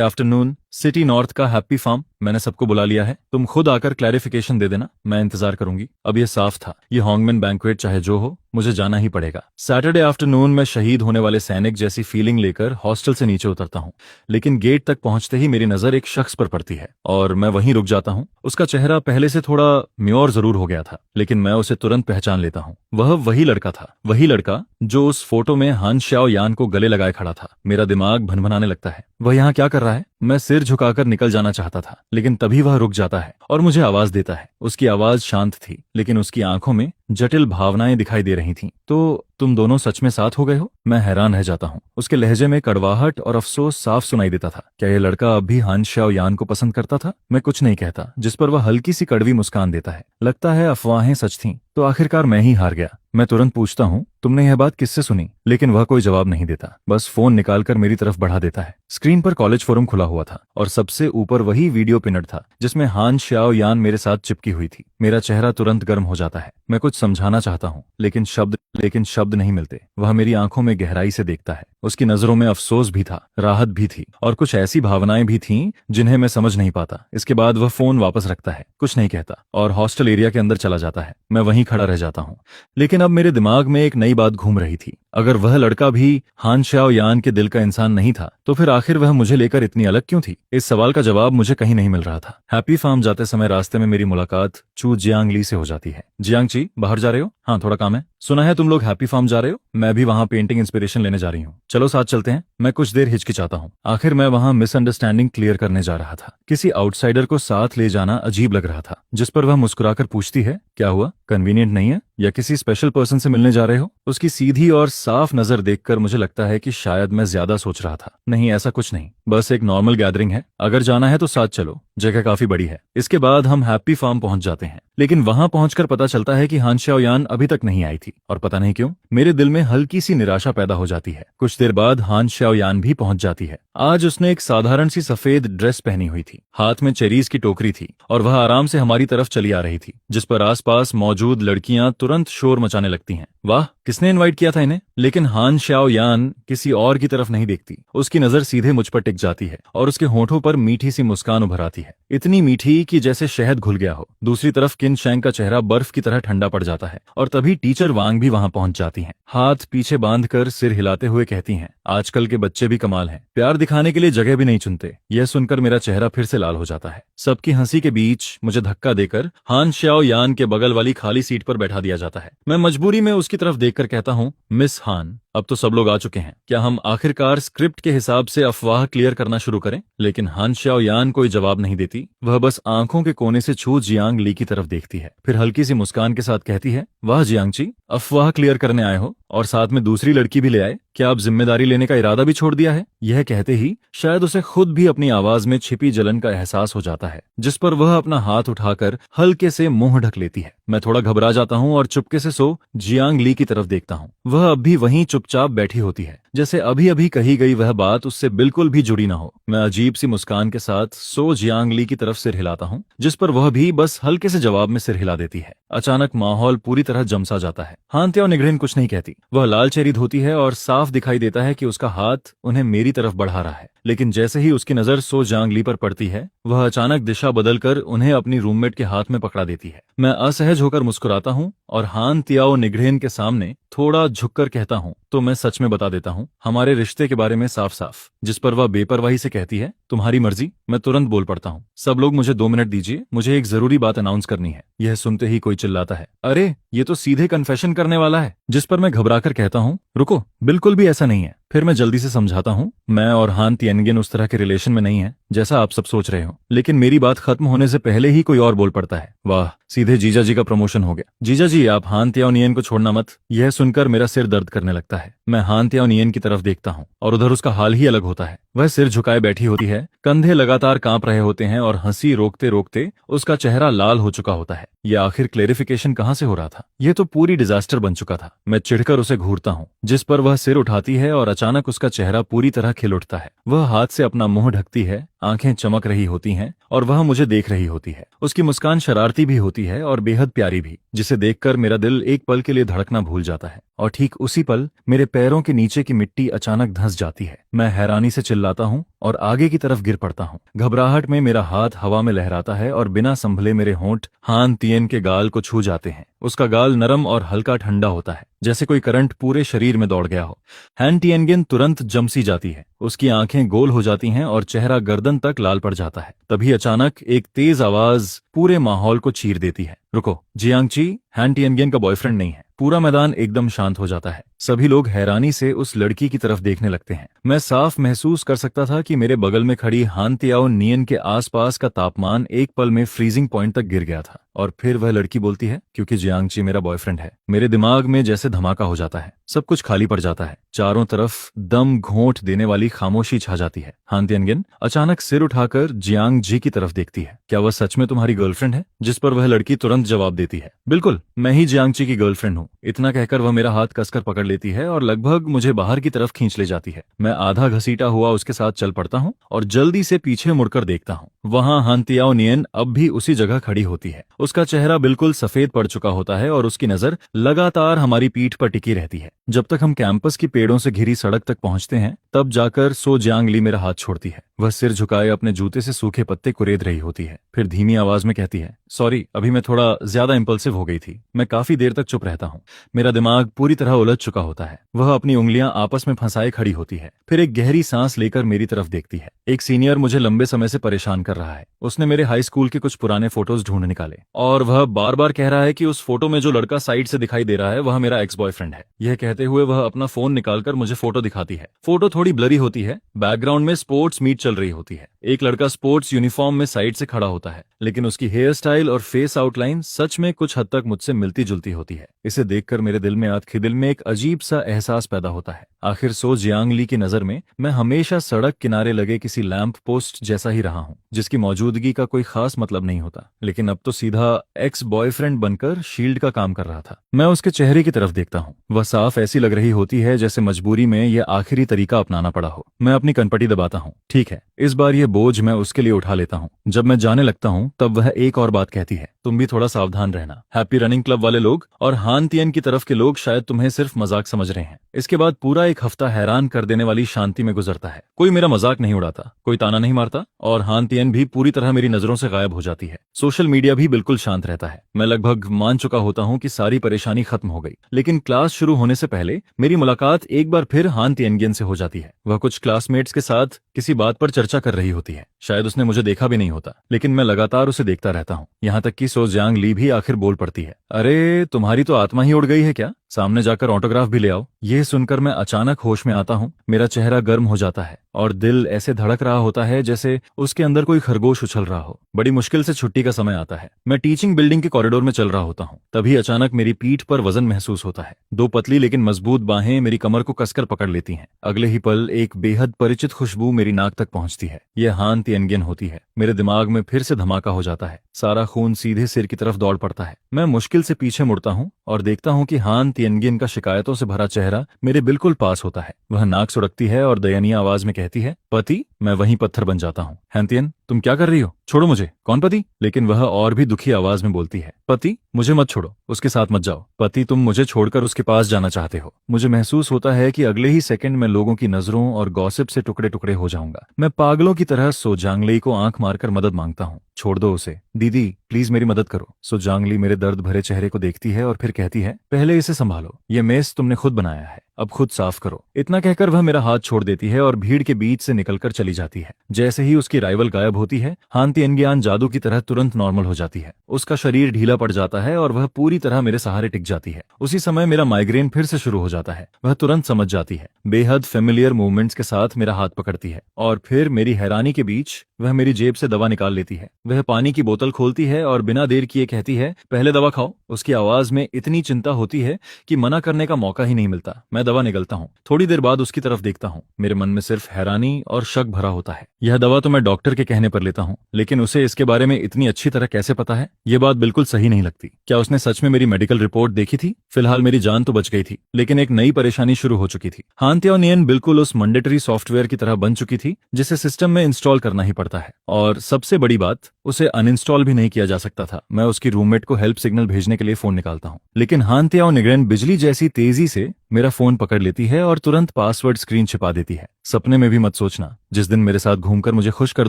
आफ्टरनून, सिटी नॉर्थ का हैप्पी फार्म। मैंने सबको बुला लिया है, तुम खुद आकर क्लैरिफिकेशन दे देना, मैं इंतजार करूंगी। अब यह साफ था, ये हॉन्गमैन बैंक्वेट चाहे जो हो, मुझे जाना ही पड़ेगा। सैटरडे आफ्टरनून में शहीद होने वाले सैनिक जैसी फीलिंग लेकर हॉस्टल से नीचे उतरता हूँ, लेकिन गेट तक पहुंचते ही मेरी नजर एक शख्स पर पड़ती है और मैं वहीं रुक जाता हूँ। उसका चेहरा पहले से थोड़ा म्योर जरूर हो गया था, लेकिन मैं उसे तुरंत पहचान लेता हूँ। वह वही लड़का था, वही लड़का जो उस फोटो में हान श्याओ यान को गले लगाए खड़ा था। मेरा दिमाग भनभनाने लगता है, वह यहाँ क्या कर रहा है? मैं सिर झुकाकर निकल जाना चाहता था, लेकिन तभी वह रुक जाता है और मुझे आवाज देता है। उसकी आवाज शांत थी, लेकिन उसकी आंखों में जटिल भावनाएं दिखाई दे रही थीं। तो तुम दोनों सच में साथ हो गए हो? मैं हैरान रह जाता हूँ। उसके लहजे में कड़वाहट और अफसोस साफ सुनाई देता था। क्या यह लड़का अब भी हान श्याओ यान को पसंद करता था? मैं कुछ नहीं कहता, जिस पर वह हल्की सी कड़वी मुस्कान देता है। लगता है अफवाहें सच थीं, तो आखिरकार मैं ही हार गया। मैं तुरंत पूछता हूँ, तुमने यह बात किससे सुनी? लेकिन वह कोई जवाब नहीं देता, बस फोन निकालकर मेरी तरफ बढ़ा देता है। स्क्रीन पर कॉलेज फोरम खुला हुआ था और सबसे ऊपर वही वीडियो पिनड था जिसमें हान श्याओ यान मेरे साथ चिपकी हुई थी। मेरा चेहरा तुरंत गर्म हो जाता है। मैं कुछ समझाना चाहता हूँ, लेकिन शब्द नहीं मिलते। वह मेरी आंखों में गहराई से देखता है। उसकी नजरों में अफसोस भी था, राहत भी थी और कुछ ऐसी भावनाएं भी थीं जिन्हें मैं समझ नहीं पाता। इसके बाद वह फोन वापस रखता है, कुछ नहीं कहता और हॉस्टल एरिया के अंदर चला जाता है। मैं वहीं खड़ा रह जाता हूँ, लेकिन अब मेरे दिमाग में एक नई बात घूम रही थी। अगर वह लड़का भी हान श्याओ यान के दिल का इंसान नहीं था, तो फिर आखिर वह मुझे लेकर इतनी अलग क्यों थी? इस सवाल का जवाब मुझे कहीं नहीं मिल रहा था। हैप्पी फार्म जाते समय रास्ते में मेरी मुलाकात चू जियांग ली से हो जाती है। जियांगची, बाहर जा रहे हो? हाँ, थोड़ा काम है। सुना है तुम लोग हैप्पी फार्म जा रहे हो, मैं भी वहाँ पेंटिंग इंस्पिरेशन लेने जा रही हूँ, चलो साथ चलते हैं। मैं कुछ देर हिचकिचाता हूँ। आखिर मैं वहाँ मिसअंडरस्टैंडिंग क्लियर करने जा रहा था। किसी आउटसाइडर को साथ ले जाना अजीब लग रहा था। जिस पर वह मुस्कुराकर पूछती है, क्या हुआ, कन्वीनियंट नहीं है या किसी स्पेशल पर्सन से मिलने जा रहे हो? उसकी सीधी और साफ नजर देखकर मुझे लगता है कि शायद मैं ज्यादा सोच रहा था। नहीं, ऐसा कुछ नहीं, बस एक नॉर्मल गैदरिंग है। अगर जाना है तो साथ चलो, जगह काफी बड़ी है। इसके बाद हम हैप्पी फार्म पहुंच जाते हैं, लेकिन वहां पहुंचकर पता चलता है कि हान श्याओ यान अभी तक नहीं आई थी और पता नहीं क्यों मेरे दिल में हल्की सी निराशा पैदा हो जाती है। कुछ देर बाद हान श्याओ यान भी पहुंच जाती है। आज उसने एक साधारण सी सफेद ड्रेस पहनी हुई थी, हाथ में चेरीज की टोकरी थी और वह आराम से हमारी तरफ चली आ रही थी, जिस पर आसपास मौजूद लड़कियां तुरंत शोर मचाने लगती हैं। वाह, किसने इनवाइट किया था इन्हें? लेकिन हान श्याओ यान किसी और की तरफ नहीं देखती। उसकी नजर सीधे मुझ पर टिक जाती है और उसके होठों पर मीठी सी मुस्कान उभर आती है, इतनी मीठी कि जैसे शहद घुल गया हो। दूसरी तरफ किन शैंग का चेहरा बर्फ की तरह ठंडा पड़ जाता है और तभी टीचर वांग भी वहां पहुंच जाती हैं। हाथ पीछे बांधकर सिर हिलाते हुए कहती हैं, आजकल के बच्चे भी कमाल हैं, प्यार दिखाने के लिए जगह भी नहीं चुनते। यह सुनकर मेरा चेहरा फिर से लाल हो जाता है। सबकी हंसी के बीच मुझे धक्का देकर हान श्याओ यान के बगल वाली खाली सीट पर बैठा दिया जाता है। मैं मजबूरी में उसकी तरफ देखकर कहता हूँ, मिस हान, अब तो सब लोग आ चुके हैं, क्या हम आखिरकार स्क्रिप्ट के हिसाब से अफवाह क्लियर करना शुरू करें? लेकिन हान शाओयान कोई जवाब नहीं देती। वह बस आंखों के कोने से छू जियांग ली की तरफ देखती है, फिर हल्की सी मुस्कान के साथ कहती है, वाह जियांग जी, अफवाह क्लियर करने आए हो और साथ में दूसरी लड़की भी ले आए। क्या आप जिम्मेदारी लेने का इरादा भी छोड़ दिया है? यह कहते ही शायद उसे खुद भी अपनी आवाज में छिपी जलन का एहसास हो जाता है, जिस पर वह अपना हाथ उठाकर हल्के से मुंह ढक लेती है। मैं थोड़ा घबरा जाता हूँ और चुपके से सो जियांग ली की तरफ देखता हूँ। वह अब भी वहीं चुपचाप बैठी होती है, जैसे अभी अभी कही गई वह बात उससे बिल्कुल भी जुड़ी ना हो। मैं अजीब सी मुस्कान के साथ सो जियांग ली की तरफ सिर हिलाता हूँ, जिस पर वह भी बस हल्के से जवाब में सिर हिला देती है। अचानक माहौल पूरी तरह जमसा जाता है। हान त्याओ निगरेन कुछ नहीं कहती। वह लाल चेहरी धोती है और साफ दिखाई देता है कि उसका हाथ उन्हें मेरी तरफ बढ़ा रहा है। लेकिन जैसे ही उसकी नजर सो जांग ली पर पड़ती है, वह अचानक दिशा बदलकर उन्हें अपनी रूममेट के हाथ में पकड़ा देती है। मैं असहज होकर मुस्कुराता हूँ और हान त्याओ निगरेन के सामने थोड़ा झुककर कहता हूँ, तो मैं सच में बता देता हूँ हमारे रिश्ते के बारे में साफ साफ। जिस पर वह बेपरवाही से कहती है, तुम्हारी मर्जी। मैं तुरंत बोल पड़ता हूँ, सब लोग मुझे 2 मिनट दीजिए, मुझे एक जरूरी बात अनाउंस करनी है। यह सुनते ही कोई चिल्लाता है, अरे ये तो सीधे कन्फेशन करने वाला है। जिस पर मैं घबराकर कहता हूँ, रुको, बिल्कुल भी ऐसा नहीं है। फिर मैं जल्दी से समझाता हूँ, मैं और हान तिएनगिन उस तरह के रिलेशन में नहीं है जैसा आप सब सोच रहे हो। लेकिन मेरी बात खत्म होने से पहले ही कोई और बोल पड़ता है, वाह, सीधे जीजा जी का प्रमोशन हो गया। जीजा जी, आप हान त्याओ नियन को छोड़ना मत। यह सुनकर मेरा सिर दर्द करने लगता है। मैं हान त्याओ नियन की तरफ देखता हूँ और उधर उसका हाल ही अलग होता है। वह सिर झुकाए बैठी होती है, कंधे लगातार कांप रहे होते हैं और हंसी रोकते रोकते उसका चेहरा लाल हो चुका होता है। यह आखिर क्लेरिफिकेशन कहाँ से हो रहा था? यह तो पूरी डिजास्टर बन चुका था। मैं चिढ़कर उसे घूरता हूँ, जिस पर वह सिर उठाती है और अचानक उसका चेहरा पूरी तरह खिल उठता है। वह हाथ से अपना मुंह ढकती है, आंखें चमक रही होती हैं और वह मुझे देख रही होती है। उसकी मुस्कान शरारती भी होती है और बेहद प्यारी भी, जिसे देखकर मेरा दिल एक पल के लिए धड़कना भूल जाता है। और ठीक उसी पल मेरे पैरों के नीचे की मिट्टी अचानक धंस जाती है। मैं हैरानी से चिल्लाता हूँ और आगे की तरफ गिर पड़ता हूँ। घबराहट में मेरा हाथ हवा में लहराता है और बिना संभले मेरे होंठ हान तिएन के गाल को छू जाते हैं। उसका गाल नरम और हल्का ठंडा होता है, जैसे कोई करंट पूरे शरीर में दौड़ गया हो। हान तिएनगिन तुरंत जमसी जाती है, उसकी आंखें गोल हो जाती हैं और चेहरा गर्दन तक लाल पड़ जाता है। तभी अचानक एक तेज आवाज पूरे माहौल को चीर देती है, रुको, जियांगची हान तिएनगिन का बॉयफ्रेंड नहीं है। पूरा मैदान एकदम शांत हो जाता है। सभी लोग हैरानी से उस लड़की की तरफ देखने लगते हैं। मैं साफ महसूस कर सकता था कि मेरे बगल में खड़ी हान त्याओ नियन के आसपास का तापमान एक पल में फ्रीजिंग पॉइंट तक गिर गया था। और फिर वह लड़की बोलती है, क्योंकि जियांगची मेरा बॉयफ्रेंड है। मेरे दिमाग में जैसे धमाका हो जाता है, सब कुछ खाली पड़ जाता है। चारों तरफ दम घोंट देने वाली खामोशी छा जाती है। हान तिएनगिन अचानक सिर उठाकर जियांग जी की तरफ देखती है, क्या वह सच में तुम्हारी गर्लफ्रेंड है? जिस पर वह लड़की तुरंत जवाब देती है, बिल्कुल, मैं ही जियांगची की गर्लफ्रेंड हूँ। इतना कहकर वह मेरा हाथ कसकर पकड़ लेती है और लगभग मुझे बाहर की तरफ खींच ले जाती है। मैं आधा घसीटा हुआ उसके साथ चल पड़ता हूँ और जल्दी से पीछे मुड़कर देखता हूँ। वहाँ हान त्याओ नियन अब भी उसी जगह खड़ी होती है। उसका चेहरा बिल्कुल सफेद पड़ चुका होता है और उसकी नजर लगातार हमारी पीठ पर टिकी रहती है। जब तक हम कैंपस की पेड़ों से घिरी सड़क तक पहुंचते हैं, तब जाकर सो जियांग ली मेरा हाथ छोड़ती है। वह सिर झुकाए अपने जूते से सूखे पत्ते कुरेद रही होती है, फिर धीमी आवाज में कहती है, सॉरी, अभी मैं थोड़ा ज्यादा इंपल्सिव हो गई थी। मैं काफी देर तक चुप रहता हूँ। मेरा दिमाग पूरी तरह उलझ चुका होता है। वह अपनी उंगलियां आपस में फंसाए खड़ी होती है, फिर एक गहरी सांस लेकर मेरी तरफ देखती है। एक सीनियर मुझे लंबे समय से परेशान कर रहा है। उसने मेरे हाई स्कूल के कुछ पुराने फोटोज ढूंढ निकाले और वह बार बार कह रहा है कि उस फोटो में जो लड़का साइड से दिखाई दे रहा है वह मेरा एक्स बॉयफ्रेंड है। यह कहते हुए वह अपना फोन निकालकर मुझे फोटो दिखाती है। फोटो थोड़ी ब्लरी होती है। बैकग्राउंड में स्पोर्ट्स मीट चल रही होती है। एक लड़का स्पोर्ट्स यूनिफॉर्म में साइड से खड़ा होता है, लेकिन उसकी हेयर स्टाइल और फेस आउटलाइन सच में कुछ हद तक मुझसे मिलती जुलती होती है। इसे देखकर मेरे दिल में आज दिल में एक अजीब सा एहसास पैदा होता है। आखिर सो जियांग ली की नजर में मैं हमेशा सड़क किनारे लगे किसी लैंप पोस्ट जैसा ही रहा हूँ, जिसकी मौजूदगी का कोई खास मतलब नहीं होता। लेकिन अब तो सीधा एक्स बॉयफ्रेंड बनकर शील्ड का काम कर रहा था। मैं उसके चेहरे की तरफ देखता हूँ। वह साफ ऐसी लग रही होती है जैसे मजबूरी में यह आखिरी तरीका अपनाना पड़ा हो। मैं अपनी कनपटी दबाता हूँ। ठीक है, इस बार यह बोझ मैं उसके लिए उठा लेता हूँ। जब मैं जाने लगता हूँ तब वह एक और बात कहती है, तुम भी थोड़ा सावधान रहना। हैप्पी रनिंग क्लब वाले लोग और हान तिएन की तरफ के लोग शायद तुम्हें सिर्फ मजाक समझ रहे हैं। इसके बाद पूरा एक हफ्ता हैरान कर देने वाली शांति में गुजरता है। कोई मेरा मजाक नहीं उड़ाता, कोई ताना नहीं मारता और हान तिएन भी पूरी तरह मेरी नजरों से गायब हो जाती है। सोशल मीडिया भी बिल्कुल शांत रहता है। मैं लगभग मान चुका होता हूँ कि सारी परेशानी खत्म हो गई। लेकिन क्लास शुरू होने से पहले मेरी मुलाकात एक बार फिर हान तिएनगिन से हो जाती है। वह कुछ क्लासमेट्स के साथ किसी बात पर चर्चा कर रही होती है। शायद उसने मुझे देखा भी नहीं होता, लेकिन मैं लगातार उसे देखता रहता हूँ। यहाँ तक कि सो जियांग ली भी आखिर बोल पड़ती है, अरे तुम्हारी तो आत्मा ही उड़ गई है क्या? सामने जाकर ऑटोग्राफ भी ले आओ। यह सुनकर मैं अचानक होश में आता हूँ। मेरा चेहरा गर्म हो जाता है और दिल ऐसे धड़क रहा होता है जैसे उसके अंदर कोई खरगोश उछल रहा हो। बड़ी मुश्किल से छुट्टी का समय आता है। मैं टीचिंग बिल्डिंग के कॉरिडोर में चल रहा होता हूँ। तभी अचानक मेरी पीठ पर वजन महसूस होता है। दो पतली लेकिन मजबूत बाहें मेरी कमर को कसकर पकड़ लेती हैं। अगले ही पल एक बेहद परिचित खुशबू मेरी नाक तक पहुंचती है। यह हान तिएनगिन होती है। मेरे दिमाग में फिर से धमाका हो जाता है। सारा खून सीधे सिर की तरफ दौड़ पड़ता है। मैं मुश्किल से पीछे मुड़ता हूँ और देखता हूँ कि हान तिएनगिन का शिकायतों से भरा चेहरा मेरे बिल्कुल पास होता है। वह नाक सुड़कती है और दयनीय आवाज में कहती है, पति। मैं वहीं पत्थर बन जाता हूँ। हैंतियन, तुम क्या कर रही हो? छोड़ो मुझे। कौन पति? लेकिन वह और भी दुखी आवाज में बोलती है, पति, मुझे मत छोड़ो, उसके साथ मत जाओ। पति, तुम मुझे छोड़कर उसके पास जाना चाहते हो। मुझे महसूस होता है कि अगले ही सेकंड में लोगों की नजरों और गॉसिप से टुकड़े टुकड़े हो जाऊंगा। मैं पागलों की तरह सो जांगली को आंख मारकर मदद मांगता हूँ। छोड़ दो उसे। दीदी, प्लीज मेरी मदद करो। सो जांगली मेरे दर्द भरे चेहरे को देखती है और फिर कहती है, पहले इसे संभालो। ये मेस तुमने खुद बनाया है, अब खुद साफ करो। इतना कहकर वह मेरा हाथ छोड़ देती है और भीड़ के बीच से निकलकर चली जाती है। जैसे ही उसकी राइवल गायब होती है, हान तिएनगियान जादू की तरह तुरंत नॉर्मल हो जाती है। उसका शरीर ढीला पड़ जाता है और वह पूरी तरह मेरे सहारे टिक जाती है। उसी समय मेरा माइग्रेन फिर से शुरू हो जाता है। वह तुरंत समझ जाती है। बेहद फेमिलियर मूवमेंट्स के साथ मेरा हाथ पकड़ती है और फिर मेरी हैरानी के बीच वह मेरी जेब से दवा निकाल लेती है। वह पानी की बोतल खोलती है और बिना देर किए कहती है, पहले दवा खाओ। उसकी आवाज में इतनी चिंता होती है कि मना करने का मौका ही नहीं मिलता। मैं दवा निगलता हूँ। थोड़ी देर बाद उसकी तरफ देखता हूँ। मेरे मन में सिर्फ हैरानी और शक भरा होता है। यह दवा तो मैं डॉक्टर के कहने पर लेता हूँ, लेकिन उसे इसके बारे में इतनी अच्छी तरह कैसे पता है? यह बात बिल्कुल सही नहीं लगती। क्या उसने सच में मेरी मेडिकल रिपोर्ट देखी थी? फिलहाल मेरी जान तो बच गई थी, लेकिन एक नई परेशानी शुरू हो चुकी थी। हान तिएनगिन बिल्कुल उस मैंडेटरी सॉफ्टवेयर की तरह बन चुकी थी जिसे सिस्टम में इंस्टॉल करना ही पड़ता है, और सबसे बड़ी बात, उसे अनइंस्टॉल भी नहीं किया जा सकता था। मैं उसकी रूममेट को हेल्प सिग्नल भेजने के लिए फोन निकालता हूँ, लेकिन हान तिएनगिन बिजली जैसी तेजी से मेरा फोन पकड़ लेती है और तुरंत पासवर्ड स्क्रीन छिपा देती है। सपने में भी मत सोचना। जिस दिन मेरे साथ घूमकर मुझे खुश कर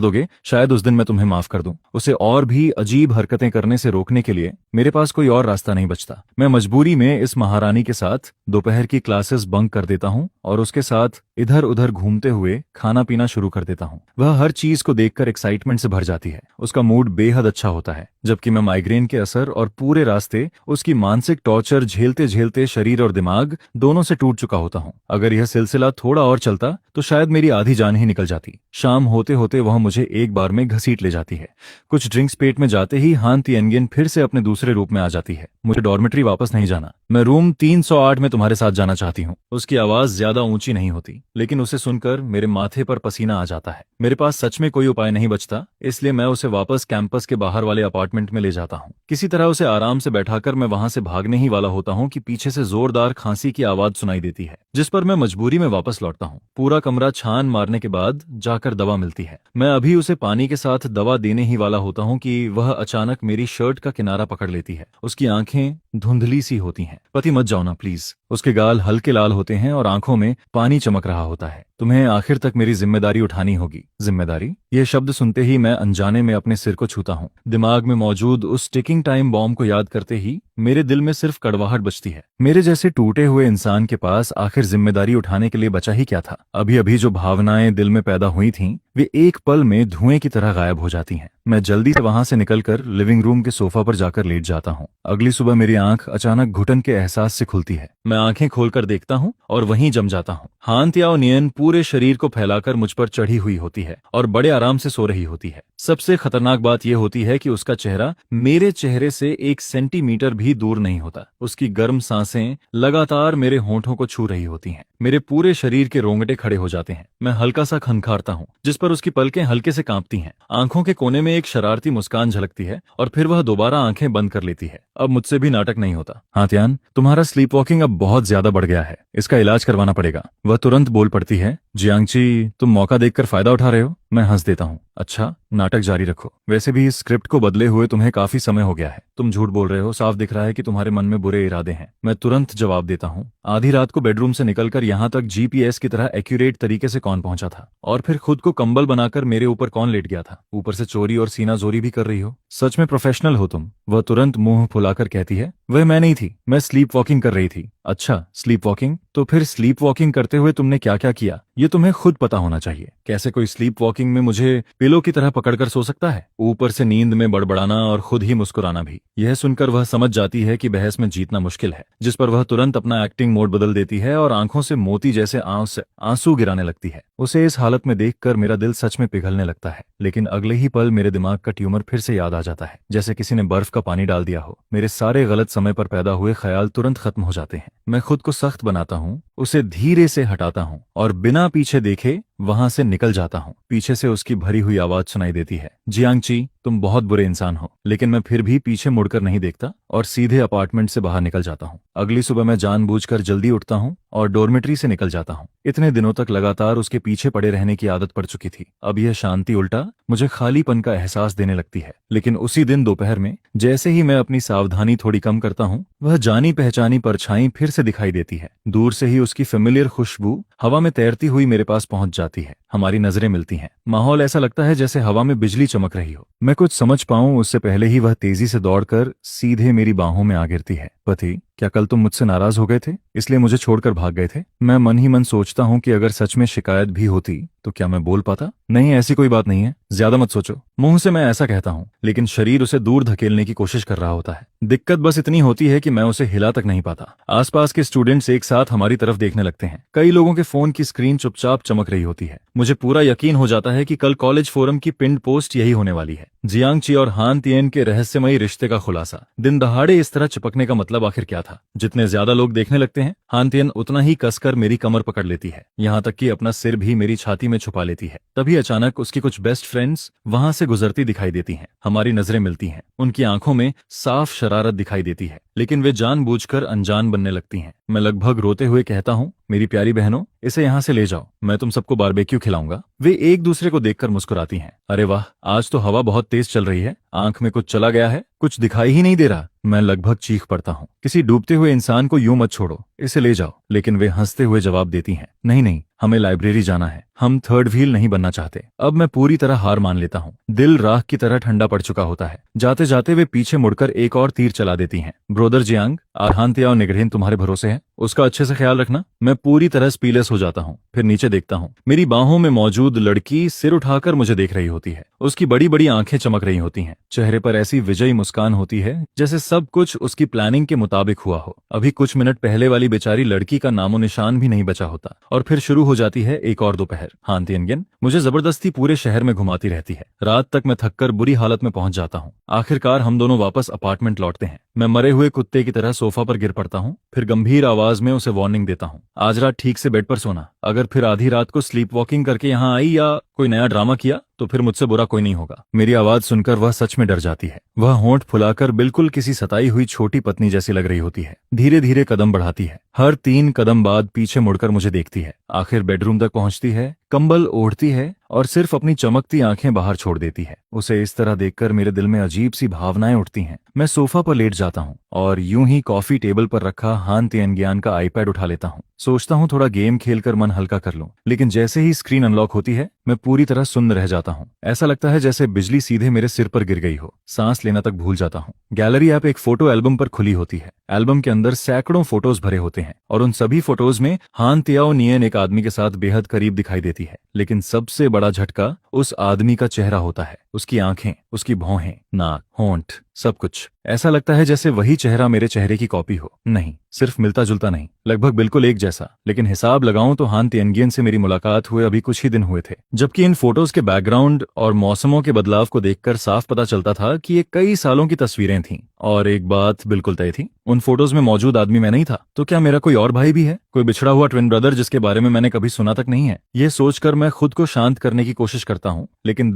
दोगे, शायद उस दिन मैं तुम्हें माफ कर दूं। उसे और भी अजीब हरकतें करने से रोकने के लिए मेरे पास कोई और रास्ता नहीं बचता। मैं मजबूरी में इस महारानी के साथ दोपहर की क्लासेस बंक कर देता हूँ और उसके साथ इधर उधर घूमते हुए खाना पीना शुरू कर देता हूँ। वह हर चीज को देखकर एक्साइटमेंट से भर जाती है। उसका मूड बेहद अच्छा होता है, जबकि मैं माइग्रेन के असर और पूरे रास्ते उसकी मानसिक टॉर्चर झेलते झेलते शरीर और दिमाग दोनों से टूट चुका होता हूँ। अगर यह सिलसिला थोड़ा और चलता तो शायद मेरी आधी जान ही निकल जाती। शाम होते होते वह मुझे एक बार में घसीट ले जाती है। कुछ ड्रिंक्स पेट में जाते ही हान तिएनगिन फिर से अपने दूसरे रूप में आ जाती है। मुझे डॉर्मेट्री वापस नहीं जाना, मैं रूम 308 में तुम्हारे साथ जाना चाहती हूँ। उसकी आवाज ज्यादा ऊंची नहीं होती, लेकिन उसे सुनकर मेरे माथे पर पसीना आ जाता है। मेरे पास सच में कोई उपाय नहीं बचता, इसलिए मैं उसे वापस कैंपस के बाहर वाले अपार्टमेंट में ले जाता हूँ। किसी तरह उसे आराम से बैठाकर मैं वहां से भागने ही वाला होता हूँ कि पीछे से जोरदार खांसी की आवाज सुनाई देती है, जिस पर मैं मजबूरी में वापस लौटता हूँ। पूरा कमरा छान मारने के बाद जाकर दवा मिलती है। मैं अभी उसे पानी के साथ दवा देने ही वाला होता हूँ कि वह अचानक मेरी शर्ट का किनारा पकड़ लेती है। उसकी आंखें धुंधली सी होती हैं। पति, मत जाओ ना प्लीज। उसके गाल हल्के लाल होते हैं और आंखों में पानी चमक रहा होता है। तुम्हें आखिर तक मेरी जिम्मेदारी उठानी होगी। जिम्मेदारी? यह शब्द सुनते ही मैं अनजाने में अपने सिर को छूता हूँ। दिमाग में मौजूद उस टिकिंग टाइम बॉम्ब को याद करते ही मेरे दिल में सिर्फ कड़वाहट बचती है। मेरे जैसे टूटे हुए इंसान के पास आखिर जिम्मेदारी उठाने के लिए बचा ही क्या था? अभी अभी जो भावनाएं दिल में पैदा हुई थीं, वे एक पल में धुएं की तरह गायब हो जाती हैं। मैं जल्दी से वहां से निकलकर लिविंग रूम के सोफा पर जाकर लेट जाता हूँ। अगली सुबह मेरी आंख अचानक घुटन के एहसास से खुलती है। मैं आंखें खोलकर देखता हूँ और वहीं जम जाता हूँ। हान तिएनगिन पूरे शरीर को फैलाकर मुझ पर चढ़ी हुई होती है और बड़े आराम से सो रही होती है। सबसे खतरनाक बात यह होती है कि उसका चेहरा मेरे चेहरे से 1 सेंटीमीटर भी दूर नहीं होता। उसकी गर्म सांसें लगातार मेरे होंठों को छू रही होती हैं। मेरे पूरे शरीर के रोंगटे खड़े हो जाते हैं। मैं हल्का सा खनखारता हूँ, जिस पर उसकी पलकें हल्के से कांपती हैं। आंखों के कोने में एक शरारती मुस्कान झलकती है और फिर वह दोबारा आंखें बंद कर लेती है। अब मुझसे भी नाटक नहीं होता। हाँ तियान, तुम्हारा स्लीप वॉकिंग अब बहुत ज्यादा बढ़ गया है, इसका इलाज करवाना पड़ेगा। वह तुरंत बोल पड़ती है, जियांगची, तुम मौका देखकर फायदा उठा रहे हो। मैं हंस देता हूँ। अच्छा, नाटक जारी रखो। वैसे भी इस स्क्रिप्ट को बदले हुए तुम्हें काफी समय हो गया है। तुम झूठ बोल रहे हो, साफ दिख रहा है कि तुम्हारे मन में बुरे इरादे हैं। मैं तुरंत जवाब देता हूँ। आधी रात को बेडरूम से निकलकर यहाँ तक जीपीएस की तरह एक्यूरेट तरीके से कौन पहुंचा था? और फिर खुद को कंबल बनाकर मेरे ऊपर कौन लेट गया था? ऊपर से चोरी और सीना जोरी भी कर रही हो। सच में प्रोफेशनल हो तुम। वह तुरंत मुंह फुलाकर कहती है, वह मैं नहीं थी, मैं स्लीप वॉकिंग कर रही थी। अच्छा, स्लीप वॉकिंग? तो फिर स्लीप वॉकिंग करते हुए तुमने क्या क्या किया? ये तुम्हें खुद पता होना चाहिए। कैसे कोई स्लीप वॉकिंग में मुझे पिलो की तरह पकड़कर सो सकता है, ऊपर से नींद में बड़बड़ाना और खुद ही मुस्कुराना भी। यह सुनकर वह समझ जाती है कि बहस में जीतना मुश्किल है, जिस पर वह तुरंत अपना एक्टिंग मोड बदल देती है और आंखों से मोती जैसे आंसू गिराने लगती है। उसे इस हालत में देखकर मेरा दिल सच में पिघलने लगता है, लेकिन अगले ही पल मेरे दिमाग का ट्यूमर फिर से याद आ जाता है, जैसे किसी ने बर्फ का पानी डाल दिया हो। मेरे सारे गलत समय पर पैदा हुए ख्याल तुरंत खत्म हो जाते हैं। मैं खुद को सख्त बनाता हूँ, उसे धीरे से हटाता हूँ और बिना पीछे देखे वहां से निकल जाता हूँ। पीछे से उसकी भरी हुई आवाज सुनाई देती है, जियांगची, तुम बहुत बुरे इंसान हो। लेकिन मैं फिर भी पीछे मुड़कर नहीं देखता और सीधे अपार्टमेंट से बाहर निकल जाता हूँ। अगली सुबह मैं जानबूझकर जल्दी उठता हूँ और डॉर्मेट्री से निकल जाता हूँ। इतने दिनों तक लगातार उसके पीछे पड़े रहने की आदत पड़ चुकी थी। अब यह शांति उल्टा मुझे खालीपन का एहसास देने लगती है। लेकिन उसी दिन दोपहर में जैसे ही मैं अपनी सावधानी थोड़ी कम करता हूँ, वह जानी पहचानी परछाई फिर से दिखाई देती है। दूर से ही उसकी फेमिलियर खुशबू हवा में तैरती हुई मेरे पास पहुंच जाती है। हमारी नजरें मिलती हैं। माहौल ऐसा लगता है जैसे हवा में बिजली चमक रही हो। मैं कुछ समझ पाऊं उससे पहले ही वह तेजी से दौड़कर सीधे मेरी बाहों में आ गिरती है। पति, क्या कल तुम मुझसे नाराज हो गए थे, इसलिए मुझे छोड़कर भाग गए थे? मैं मन ही मन सोचता हूँ कि अगर सच में शिकायत भी होती तो क्या मैं बोल पाता? नहीं, ऐसी कोई बात नहीं है, ज्यादा मत सोचो। मुंह से मैं ऐसा कहता हूँ, लेकिन शरीर उसे दूर धकेलने की कोशिश कर रहा होता है। दिक्कत बस इतनी होती है कि मैं उसे हिला तक नहीं पाता। आसपास के स्टूडेंट्स एक साथ हमारी तरफ देखने लगते हैं। कई लोगों के फोन की स्क्रीन चुपचाप चमक रही होती है। मुझे पूरा यकीन हो जाता है कि कल कॉलेज फोरम की पिंड पोस्ट यही होने वाली है, जियांगची और हान तिएन के रहस्यमयी रिश्ते का खुलासा। दिन दहाड़े इस तरह चिपकने का मतलब आखिर क्या था? जितने ज्यादा लोग देखने लगते हैं, हान तिएन उतना ही कसकर मेरी कमर पकड़ लेती है, यहाँ तक कि अपना सिर भी मेरी छाती में छुपा लेती है। तभी अचानक उसकी कुछ बेस्ट फ्रेंड्स वहां से गुजरती दिखाई देती हैं। हमारी नजरें मिलती हैं। उनकी आंखों में साफ शरारत दिखाई देती है, लेकिन वे जानबूझकर अनजान बनने लगती हैं। मैं लगभग रोते हुए कहता हूँ, मेरी प्यारी बहनों, इसे यहाँ से ले जाओ, मैं तुम सबको बारबेक्यू खिलाऊंगा। वे एक दूसरे को देखकर मुस्कुराती हैं। अरे वाह, आज तो हवा बहुत तेज चल रही है, आंख में कुछ चला गया है, कुछ दिखाई ही नहीं दे रहा। मैं लगभग चीख पड़ता हूँ, किसी डूबते हुए इंसान को यूं मत छोड़ो, इसे ले जाओ। लेकिन वे हंसते हुए जवाब देती हैं, नहीं नहीं, हमें लाइब्रेरी जाना है, हम थर्ड व्हील नहीं बनना चाहते। अब मैं पूरी तरह हार मान लेता हूँ। दिल राख की तरह ठंडा पड़ चुका होता है। जाते जाते वे पीछे मुड़कर एक और तीर चला देती हैं। ब्रोदर जियांग, आरहान तियाओ निगढ़ेन तुम्हारे भरोसे है, उसका अच्छे से ख्याल रखना। मैं पूरी तरह स्पीलेस हो जाता हूँ। फिर नीचे देखता हूँ, मेरी बाहों में मौजूद लड़की सिर उठाकर मुझे देख रही होती है। उसकी बड़ी बड़ी आंखें चमक रही होती हैं। चेहरे पर ऐसी विजयी मुस्कान होती है जैसे सब कुछ उसकी प्लानिंग के मुताबिक हुआ हो। अभी कुछ मिनट पहले वाली बेचारी लड़की का नामो निशान भी नहीं बचा होता और फिर शुरू हो जाती है एक और दोपहर। हान तिएनगिन मुझे जबरदस्ती पूरे शहर में घुमाती रहती है। रात तक मैं थककर बुरी हालत में पहुंच जाता हूँ। आखिरकार हम दोनों वापस अपार्टमेंट लौटते हैं। मैं मरे हुए कुत्ते की तरह सोफा पर गिर पड़ता हूँ। फिर गंभीर आवाज में उसे वार्निंग देता हूँ, आज रात ठीक से बेड पर सोना। अगर फिर आधी रात को स्लीप वॉकिंग करके यहाँ आई या कोई नया ड्रामा किया तो फिर मुझसे बुरा कोई नहीं होगा। मेरी आवाज सुनकर वह सच में डर जाती है। वह होंठ फुलाकर बिल्कुल किसी सताई हुई छोटी पत्नी जैसी लग रही होती है। धीरे धीरे कदम बढ़ाती है। हर 3 कदम बाद पीछे मुड़कर मुझे देखती है। आखिर बेडरूम तक पहुंचती है, कंबल ओढ़ती है और सिर्फ अपनी चमकती आंखें बाहर छोड़ देती है। उसे इस तरह देखकर मेरे दिल में अजीब सी भावनाएं उठती हैं। मैं सोफा पर लेट जाता हूँ और यूं ही कॉफी टेबल पर रखा हान तिएनगियान का आईपैड उठा लेता हूँ। सोचता हूँ थोड़ा गेम खेलकर मन हल्का कर लूं, लेकिन जैसे ही स्क्रीन अनलॉक होती है मैं पूरी तरह सुन्न रह जाता हूँ। ऐसा लगता है जैसे बिजली सीधे मेरे सिर पर गिर गई हो। सांस लेना तक भूल जाता हूँ। गैलरी ऐप एक फोटो एल्बम पर खुली होती है। एल्बम के अंदर सैकड़ों फोटोज भरे होते हैं और उन सभी फोटोज में हान तियाओ नियन एक आदमी के साथ बेहद करीब दिखाई देती है। लेकिन सबसे बड़ा झटका उस आदमी का चेहरा होता है। उसकी आंखें, उसकी भौहें, नाक, होंठ, सब कुछ ऐसा लगता है जैसे वही चेहरा मेरे चेहरे की कॉपी हो। नहीं, सिर्फ मिलता जुलता नहीं, लगभग बिल्कुल एक जैसा। लेकिन हिसाब लगाऊं तो हान तिएनगियन से मेरी मुलाकात हुए अभी कुछ ही दिन हुए थे। जबकि इन फोटोज के बैकग्राउंड और मौसमों के बदलाव को देखकर साफ पता चलता था कि ये कई सालों की तस्वीरें थीं। और एक बात बिल्कुल तय थी, उन फोटोज में मौजूद आदमी मैं नहीं था। तो क्या मेरा कोई और भाई भी है, कोई बिछड़ा हुआ ट्विन ब्रदर जिसके बारे में मैंने कभी सुना तक नहीं है? यह सोचकर मैं खुद को शांत करने की कोशिश करता हूँ, लेकिन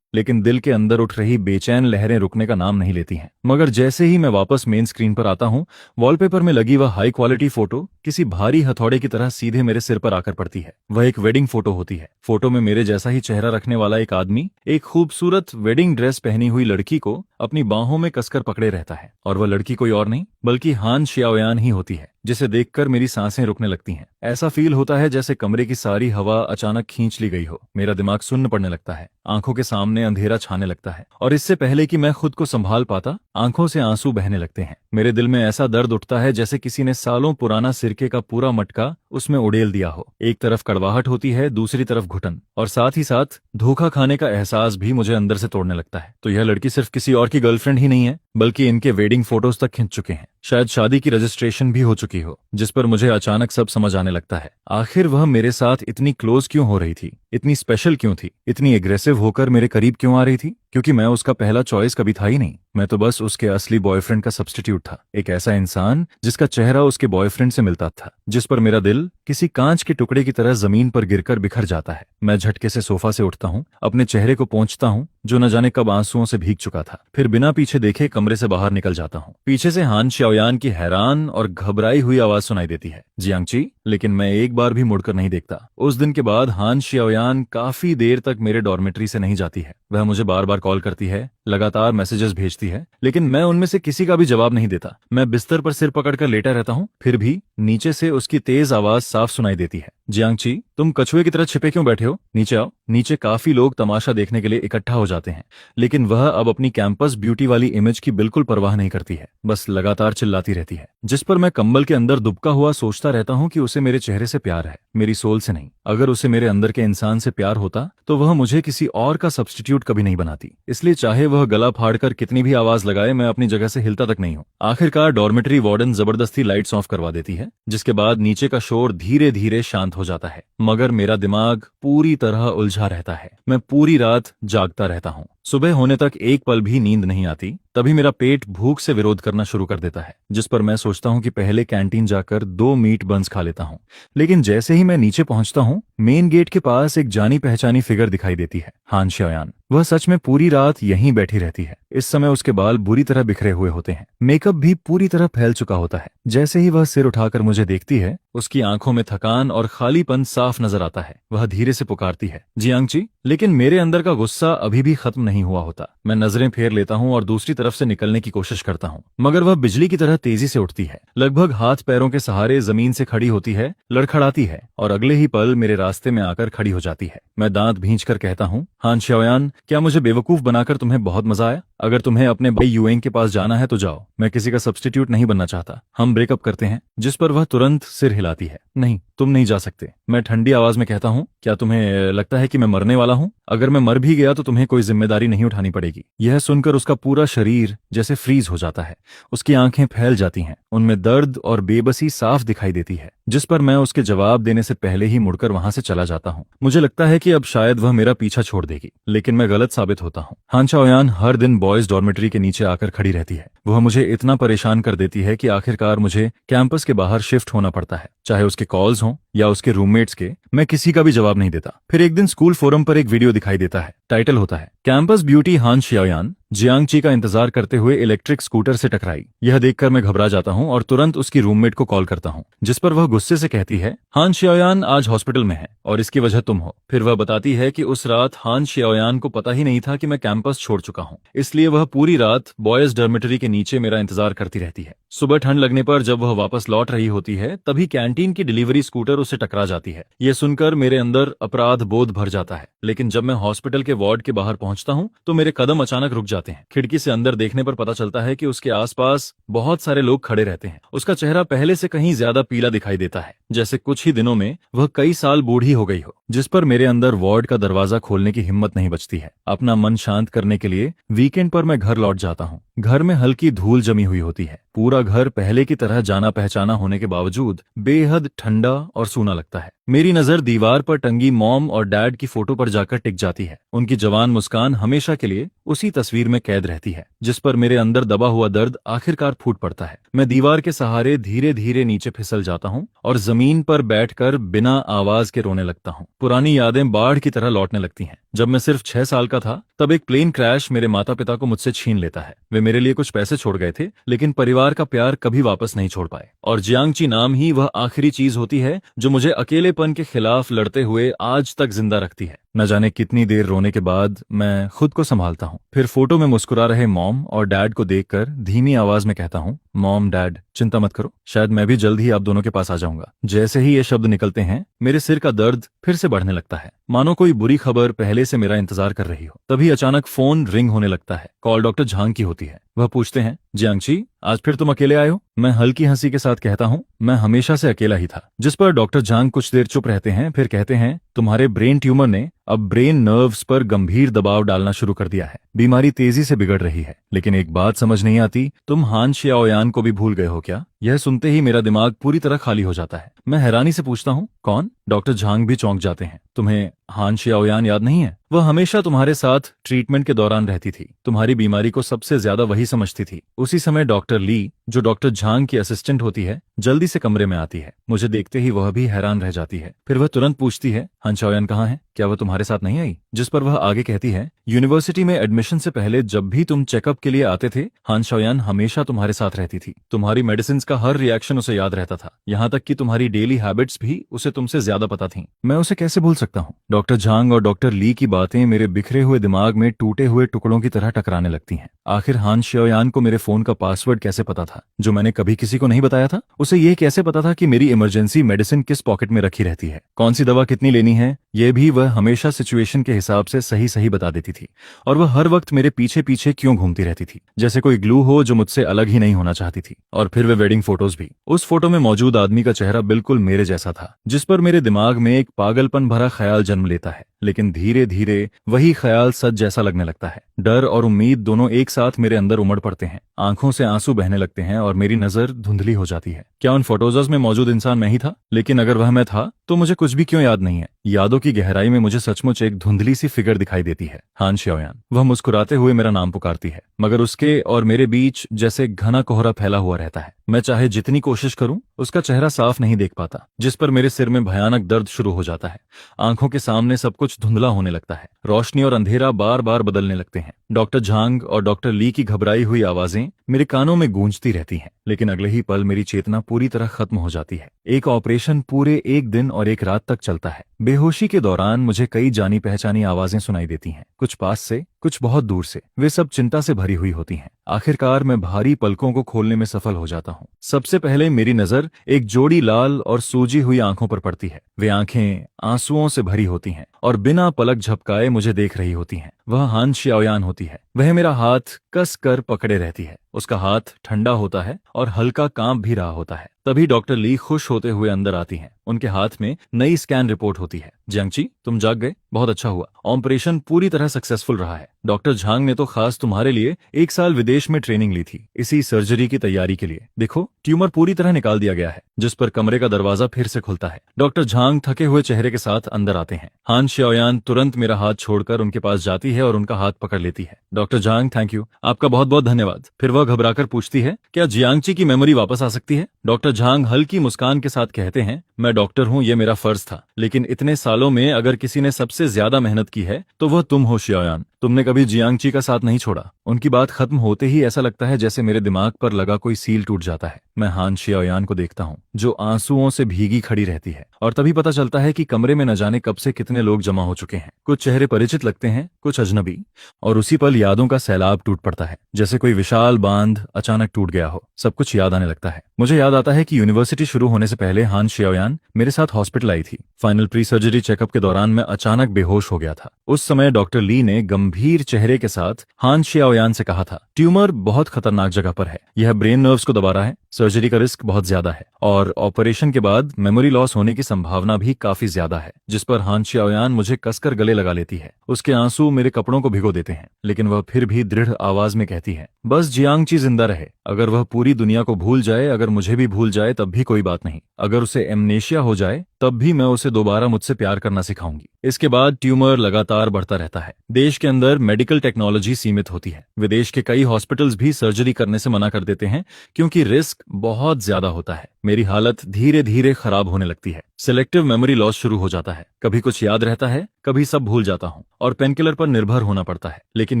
दिल के अंदर उठ रही बेचैन लहरें रुकने का नाम नहीं लेती हैं। मगर जैसे ही मैं वापस मेन स्क्रीन पर आता हूँ, वॉलपेपर में लगी वह हाई क्वालिटी फोटो किसी भारी हथौड़े की तरह सीधे मेरे सिर पर आकर पड़ती है। वह एक वेडिंग फोटो होती है। फोटो में मेरे जैसा ही चेहरा रखने वाला एक आदमी एक खूबसूरत वेडिंग ड्रेस पहनी हुई लड़की को अपनी बाहों में कसकर पकड़े रहता है। और वह लड़की कोई और नहीं बल्कि हान शियाओयान ही होती है, जिसे देखकर मेरी सांसें रुकने लगती हैं। ऐसा फील होता है जैसे कमरे की सारी हवा अचानक खींच ली गई हो। मेरा दिमाग सुन्न पड़ने लगता है, आंखों के सामने अंधेरा छाने लगता है और इससे पहले कि मैं खुद को संभाल पाता, आंखों से आंसू बहने लगते हैं। मेरे दिल में ऐसा दर्द उठता है जैसे किसी ने सालों पुराना सिरके का पूरा मटका उसमें उड़ेल दिया हो। एक तरफ कड़वाहट होती है, दूसरी तरफ घुटन, और साथ ही साथ धोखा खाने का एहसास भी मुझे अंदर से तोड़ने लगता है। तो यह लड़की सिर्फ किसी और की गर्लफ्रेंड ही नहीं है, बल्कि इनके वेडिंग फोटोज तक खिंच चुके हैं। शायद शादी की रजिस्ट्रेशन भी हो चुकी हो, जिस पर मुझे अचानक सब समझ आने लगता है। आखिर वह मेरे साथ इतनी क्लोज क्यों हो रही थी, इतनी स्पेशल क्यों थी, इतनी एग्रेसिव होकर मेरे करीब क्यों आ रही थी? क्योंकि मैं उसका पहला चॉइस कभी था ही नहीं। मैं तो बस उसके असली बॉयफ्रेंड का सब्स्टिट्यूट था, एक ऐसा इंसान जिसका चेहरा उसके बॉयफ्रेंड से मिलता था, जिस पर मेरा दिल किसी कांच के टुकड़े की तरह जमीन पर गिरकर बिखर जाता है। मैं झटके से सोफा से उठता हूँ, अपने चेहरे को पोंछता हूँ जो न जाने कब आंसुओं से भीग चुका था, फिर बिना पीछे देखे कमरे से बाहर निकल जाता हूँ। पीछे से हान श्याओयान की हैरान और घबराई हुई आवाज सुनाई देती है, जियांगची। लेकिन मैं एक बार भी मुड़कर नहीं देखता। उस दिन के बाद हान श्याओयान काफी देर तक मेरे डॉर्मेट्री से नहीं जाती है। वह मुझे बार बार कॉल करती है, लगातार मैसेजेस भेजती है, लेकिन मैं उनमें से किसी का भी जवाब नहीं देता। मैं बिस्तर पर सिर पकड़कर लेटा रहता हूँ, फिर भी नीचे से उसकी तेज आवाज साफ सुनाई देती है, जियांगची, तुम कछुए की तरह छिपे क्यों बैठे हो? नीचे आओ। नीचे काफी लोग तमाशा देखने के लिए इकट्ठा हो जाते हैं, लेकिन वह अब अपनी कैंपस ब्यूटी वाली इमेज की बिल्कुल परवाह नहीं करती है, बस लगातार चिल्लाती रहती है। जिस पर मैं कंबल के अंदर दुबका हुआ सोचता रहता हूँ कि उसे मेरे चेहरे से प्यार है, मेरी सोल से नहीं। अगर उसे मेरे अंदर के इंसान से प्यार होता तो वह मुझे किसी और का सब्स्टिट्यूट कभी नहीं बनाती। इसलिए चाहे वह गला फाड़कर कितनी भी आवाज लगाए, मैं अपनी जगह से हिलता तक नहीं हूँ। आखिरकार डॉर्मेटरी वार्डन जबरदस्ती लाइट्स ऑफ करवा देती है, जिसके बाद नीचे का शोर धीरे धीरे शांत हो जाता है, मगर मेरा दिमाग पूरी तरह उलझा रहता है। मैं पूरी रात जागता रहता हूँ। सुबह होने तक एक पल भी नींद नहीं आती। तभी मेरा पेट भूख से विरोध करना शुरू कर देता है, जिस पर मैं सोचता हूँ कि पहले कैंटीन जाकर 2 मीट बंस खा लेता हूँ। लेकिन जैसे ही मैं नीचे पहुंचता हूँ, मेन गेट के पास एक जानी पहचानी फिगर दिखाई देती है, हान श्याओयान। वह सच में पूरी रात यहीं बैठी रहती है। इस समय उसके बाल बुरी तरह बिखरे हुए होते हैं, मेकअप भी पूरी तरह फैल चुका होता है। जैसे ही वह सिर उठाकर मुझे देखती है, उसकी आंखों में थकान और खालीपन साफ नजर आता है। वह धीरे से पुकारती है, जियांगची। लेकिन मेरे अंदर का गुस्सा अभी भी खत्म नहीं हुआ होता। मैं नजरें फेर लेता हूँ और दूसरी तरफ से निकलने की कोशिश करता हूँ, मगर वह बिजली की तरह तेजी से उठती है, लगभग हाथ पैरों के सहारे जमीन से खड़ी होती है, लड़खड़ाती है और अगले ही पल मेरे रास्ते में आकर खड़ी हो जाती है। मैं दांत भींचकर कहता हूँ, हान श्याओयान, क्या मुझे बेवकूफ बनाकर तुम्हें बहुत मजा आया? अगर तुम्हें अपने भाई यूएंग के पास जाना है तो जाओ, मैं किसी का सब्स्टिट्यूट नहीं बनना चाहता। हम ब्रेकअप करते हैं। जिस पर वह तुरंत सिर हिलाती है, नहीं, तुम नहीं जा सकते। मैं ठंडी आवाज में कहता हूँ, क्या तुम्हें लगता है कि मैं मरने वाला हूँ? अगर मैं मर भी गया तो तुम्हें कोई जिम्मेदारी नहीं उठानी पड़ेगी। यह सुनकर उसका पूरा शरीर जैसे फ्रीज हो जाता है, उसकी आंखें फैल जाती हैं, उनमें दर्द और बेबसी साफ दिखाई देती है। जिस पर मैं उसके जवाब देने से पहले ही मुड़कर वहां से चला जाता हूँ। मुझे लगता है कि अब शायद वह मेरा पीछा छोड़ देगी, लेकिन मैं गलत साबित होता हूँ। हान श्याओयान हर दिन बॉयज डॉर्मेटरी के नीचे आकर खड़ी रहती है। वह मुझे इतना परेशान कर देती है कि आखिरकार मुझे कैंपस के बाहर शिफ्ट होना पड़ता है, चाहे उसके कॉल्स हों या उसके रूममेट्स के। मैं किसी का भी जवाब नहीं देता। फिर एक दिन स्कूल फोरम पर एक वीडियो दिखाई देता है। टाइटल होता है, कैंपस ब्यूटी हान श्याओयान जियांगची का इंतजार करते हुए इलेक्ट्रिक स्कूटर से टकराई। यह देखकर मैं घबरा जाता हूँ और तुरंत उसकी रूममेट को कॉल करता हूँ, जिस पर वह गुस्से से कहती है, हान श्याओयान आज हॉस्पिटल में है और इसकी वजह तुम हो। फिर वह बताती है कि उस रात हान श्याओयान को पता ही नहीं था कि मैं कैंपस छोड़ चुका हूँ, इसलिए वह पूरी रात बॉयज डॉर्मेटरी के नीचे मेरा इंतजार करती रहती है। सुबह ठंड लगने पर जब वह वापस लौट रही होती है, तभी कैंटीन की डिलीवरी स्कूटर उससे टकरा जाती है। यह सुनकर मेरे अंदर अपराध बोध भर जाता है। लेकिन जब मैं हॉस्पिटल के वार्ड के बाहर पहुंचता हूं, तो मेरे कदम अचानक रुक जाते हैं। खिड़की से अंदर देखने पर पता चलता है कि उसके आसपास बहुत सारे लोग खड़े रहते हैं। उसका चेहरा पहले से कहीं ज्यादा पीला दिखाई देता है, जैसे कुछ ही दिनों में वह कई साल बूढ़ी हो गई हो। जिस पर मेरे अंदर वार्ड का दरवाजा खोलने की हिम्मत नहीं बचती है। अपना मन शांत करने के लिए वीकेंड पर मैं घर लौट जाता हूँ। घर में हल्की धूल जमी हुई होती है। पूरा घर पहले की तरह जाना पहचाना होने के बावजूद बेहद ठंडा और सूना लगता है। मेरी नजर दीवार पर टंगी मॉम और डैड की फोटो पर जाकर टिक जाती है। उनकी जवान मुस्कान हमेशा के लिए उसी तस्वीर में कैद रहती है, जिस पर मेरे अंदर दबा हुआ दर्द आखिरकार फूट पड़ता है। मैं दीवार के सहारे धीरे धीरे नीचे फिसल जाता हूँ और जमीन पर बैठकर बिना आवाज के रोने लगता हूँ। पुरानी यादें बाढ़ की तरह लौटने लगती हैं। जब मैं सिर्फ 6 साल का था, तब एक प्लेन क्रैश मेरे माता पिता को मुझसे छीन लेता है। वे मेरे लिए कुछ पैसे छोड़ गए थे, लेकिन परिवार का प्यार कभी वापस नहीं छोड़ पाए। और जियांगची नाम ही वह आखिरी चीज होती है जो मुझे अकेलेपन के खिलाफ लड़ते हुए आज तक जिंदा रखती है। न जाने कितनी देर रोने के बाद मैं खुद को संभालता हूँ। फिर फोटो में मुस्कुरा रहे मॉम और डैड को देखकर धीमी आवाज में कहता हूँ, मॉम डैड, चिंता मत करो, शायद मैं भी जल्द ही आप दोनों के पास आ जाऊंगा। जैसे ही ये शब्द निकलते हैं, मेरे सिर का दर्द फिर से बढ़ने लगता है, मानो कोई बुरी खबर पहले से मेरा इंतजार कर रही हो। तभी अचानक फोन रिंग होने लगता है। कॉल डॉक्टर झांग की होती है। वह पूछते हैं, जियांगची, आज फिर तुम अकेले आए हो? मैं हल्की हंसी के साथ कहता हूँ, मैं हमेशा से अकेला ही था। जिस पर डॉक्टर झांग कुछ देर चुप रहते हैं, फिर कहते हैं, तुम्हारे ब्रेन ट्यूमर ने अब ब्रेन नर्व्स पर गंभीर दबाव डालना शुरू कर दिया है। बीमारी तेजी से बिगड़ रही है। लेकिन एक बात समझ नहीं आती, तुम हान शियाओयान को भी भूल गए हो क्या? यह सुनते ही मेरा दिमाग पूरी तरह खाली हो जाता है। मैं हैरानी से पूछता हूँ, कौन? डॉक्टर झांग भी चौंक जाते हैं। तुम्हें हान शियाओयान याद नहीं है? वह हमेशा तुम्हारे साथ ट्रीटमेंट के दौरान रहती थी। तुम्हारी बीमारी को सबसे ज्यादा वही समझती थी। उसी समय डॉक्टर ली, जो डॉक्टर झांग की असिस्टेंट होती है, जल्दी से कमरे में आती है। मुझे देखते ही वह भी हैरान रह जाती है। फिर वह तुरंत पूछती है, हान शियाओयान कहाँ है? क्या वह तुम्हारे साथ नहीं आई? जिस पर वह आगे कहती है, यूनिवर्सिटी में एडमिशन से पहले जब भी तुम चेकअप के लिए आते थे, हान शियाओयान हमेशा तुम्हारे साथ रहती थी। तुम्हारी मेडिसिन का हर रिएक्शन उसे याद रहता था। यहाँ तक कि तुम्हारी डेली हैबिट्स भी उसे तुमसे ज्यादा पता थीं। मैं उसे कैसे भूल सकता हूँ? डॉक्टर झांग और डॉक्टर ली की बातें मेरे बिखरे हुए दिमाग में टूटे हुए टुकड़ों की तरह टकराने लगती हैं। आखिर हान शियाओयान को मेरे फोन का पासवर्ड कैसे पता था, जो मैंने कभी किसी को नहीं बताया था? उसे यह कैसे पता था कि मेरी इमरजेंसी मेडिसिन किस पॉकेट में रखी रहती है, कौन सी दवा कितनी लेनी है? यह भी वह हमेशा सिचुएशन के हिसाब से सही सही बता देती थी। और वह हर वक्त मेरे पीछे पीछे क्यों घूमती रहती थी, जैसे कोई ग्लू हो जो मुझसे अलग ही नहीं होना चाहती थी। और फिर वे वेडिंग फोटोज भी। उस फोटो में मौजूद आदमी का चेहरा बिल्कुल मेरे जैसा था, जिस पर मेरे दिमाग में एक पागलपन भरा ख्याल जन्म लेता है। लेकिन धीरे धीरे वही ख्याल सच जैसा लगने लगता है। डर और उम्मीद दोनों एक साथ मेरे अंदर उमड़ पड़ते हैं। आंखों से आंसू बहने लगते हैं और मेरी नजर धुंधली हो जाती है। क्या उन फोटोज में मौजूद इंसान मैं ही था? लेकिन अगर वह मैं था, तो मुझे कुछ भी क्यों याद नहीं है? यादों की गहराई में मुझे सचमुच एक धुंधली सी फिगर दिखाई देती है, हान शियाओयान। वह मुस्कुराते हुए मेरा नाम पुकारती है, मगर उसके और मेरे बीच जैसे घना कोहरा फैला हुआ रहता है। मैं चाहे जितनी कोशिश करूं, उसका चेहरा साफ नहीं देख पाता, जिस पर मेरे सिर में भयानक दर्द शुरू हो जाता है। आंखों के सामने सब कुछ धुंधला होने लगता है। रोशनी और अंधेरा बार बार बदलने लगते हैं। डॉक्टर झांग और डॉक्टर ली की घबराई हुई आवाजें मेरे कानों में गूंजती रहती हैं। लेकिन अगले ही पल मेरी चेतना पूरी तरह खत्म हो जाती है। एक ऑपरेशन पूरे एक दिन और एक रात तक चलता है। बेहोशी के दौरान मुझे कई जानी पहचानी आवाजें सुनाई देती हैं, कुछ पास से, कुछ बहुत दूर से। वे सब चिंता से भरी हुई होती हैं। आखिरकार मैं भारी पलकों को खोलने में सफल हो जाता हूँ। सबसे पहले मेरी नजर एक जोड़ी लाल और सूजी हुई आंखों पर पड़ती है। वे आंखें आंसुओं से भरी होती हैं और बिना पलक झपकाए मुझे देख रही होती हैं। वह हान शियाओयान होती है। वह मेरा हाथ कस कर पकड़े रहती है। उसका हाथ ठंडा होता है और हल्का कांप भी रहा होता है। तभी डॉक्टर ली खुश होते हुए अंदर आती हैं। उनके हाथ में नई स्कैन रिपोर्ट होती है। जियांगची, तुम जाग गए, बहुत अच्छा हुआ। ऑपरेशन पूरी तरह सक्सेसफुल रहा है। डॉक्टर झांग ने तो खास तुम्हारे लिए 1 साल विदेश में ट्रेनिंग ली थी, इसी सर्जरी की तैयारी के लिए। देखो, ट्यूमर पूरी तरह निकाल दिया गया है। जिस पर कमरे का दरवाजा फिर से खुलता है। डॉक्टर झांग थके हुए चेहरे के साथ अंदर आते हैं। हान शियाओयान तुरंत मेरा हाथ छोड़कर उनके पास जाती है और उनका हाथ पकड़ लेती है। डॉक्टर झांग, थैंक यू, आपका बहुत बहुत धन्यवाद। फिर वह घबराकर पूछती है, क्या जियांगची की मेमोरी वापस आ सकती है? डॉक्टर झांग हल्की मुस्कान के साथ कहते हैं, मैं डॉक्टर हूँ, ये मेरा फर्ज था। लेकिन इतने सालों में अगर किसी ने सबसे ज्यादा मेहनत की है, तो वह तुम हो शियाओयान। तुमने कभी जियांगची का साथ नहीं छोड़ा। उनकी बात खत्म होते ही ऐसा लगता है जैसे मेरे दिमाग पर लगा कोई सील टूट जाता है। मैं हान शियाओयान को देखता हूँ, जो आंसुओं से भीगी खड़ी रहती है। और तभी पता चलता है कि कमरे में न जाने कब से कितने लोग जमा हो चुके हैं। कुछ चेहरे परिचित लगते हैं, कुछ अजनबी। और उसी पल यादों का सैलाब टूट पड़ता है, जैसे कोई विशाल बांध अचानक टूट गया हो। सब कुछ याद आने लगता है। मुझे याद आता है कि यूनिवर्सिटी शुरू होने से पहले हान शियाओयान मेरे साथ हॉस्पिटल आई थी। फाइनल प्री सर्जरी चेकअप के दौरान मैं अचानक बेहोश हो गया था। उस समय डॉक्टर ली ने गंभीर चेहरे के साथ हान शियाओयान से कहा था, ट्यूमर बहुत खतरनाक जगह पर है, यह ब्रेन नर्व्स को दबा रहा है, सर्जरी का रिस्क बहुत ज्यादा है और ऑपरेशन के बाद मेमोरी लॉस होने की संभावना भी काफी ज्यादा है। जिस पर हान शियाओयान मुझे कसकर गले लगा लेती है। उसके आंसू मेरे कपड़ों को भिगो देते हैं, लेकिन वह फिर भी दृढ़ आवाज में कहती है, बस जियांगची जिंदा रहे। अगर वह पूरी दुनिया को भूल जाए, अगर मुझे भी भूल जाए, तब भी कोई बात नहीं। अगर उसे एमनेशिया हो जाए, तब भी मैं उसे दोबारा मुझसे प्यार करना सिखाऊंगी। इसके बाद ट्यूमर लगातार बढ़ता रहता है। देश के अंदर मेडिकल टेक्नोलॉजी सीमित होती है। विदेश के कई हॉस्पिटल्स भी सर्जरी करने से मना कर देते हैं, क्योंकि रिस्क बहुत ज्यादा होता है। मेरी हालत धीरे धीरे खराब होने लगती है। सिलेक्टिव मेमोरी लॉस शुरू हो जाता है। कभी कुछ याद रहता है, कभी सब भूल जाता हूँ और पेनकिलर पर निर्भर होना पड़ता है। लेकिन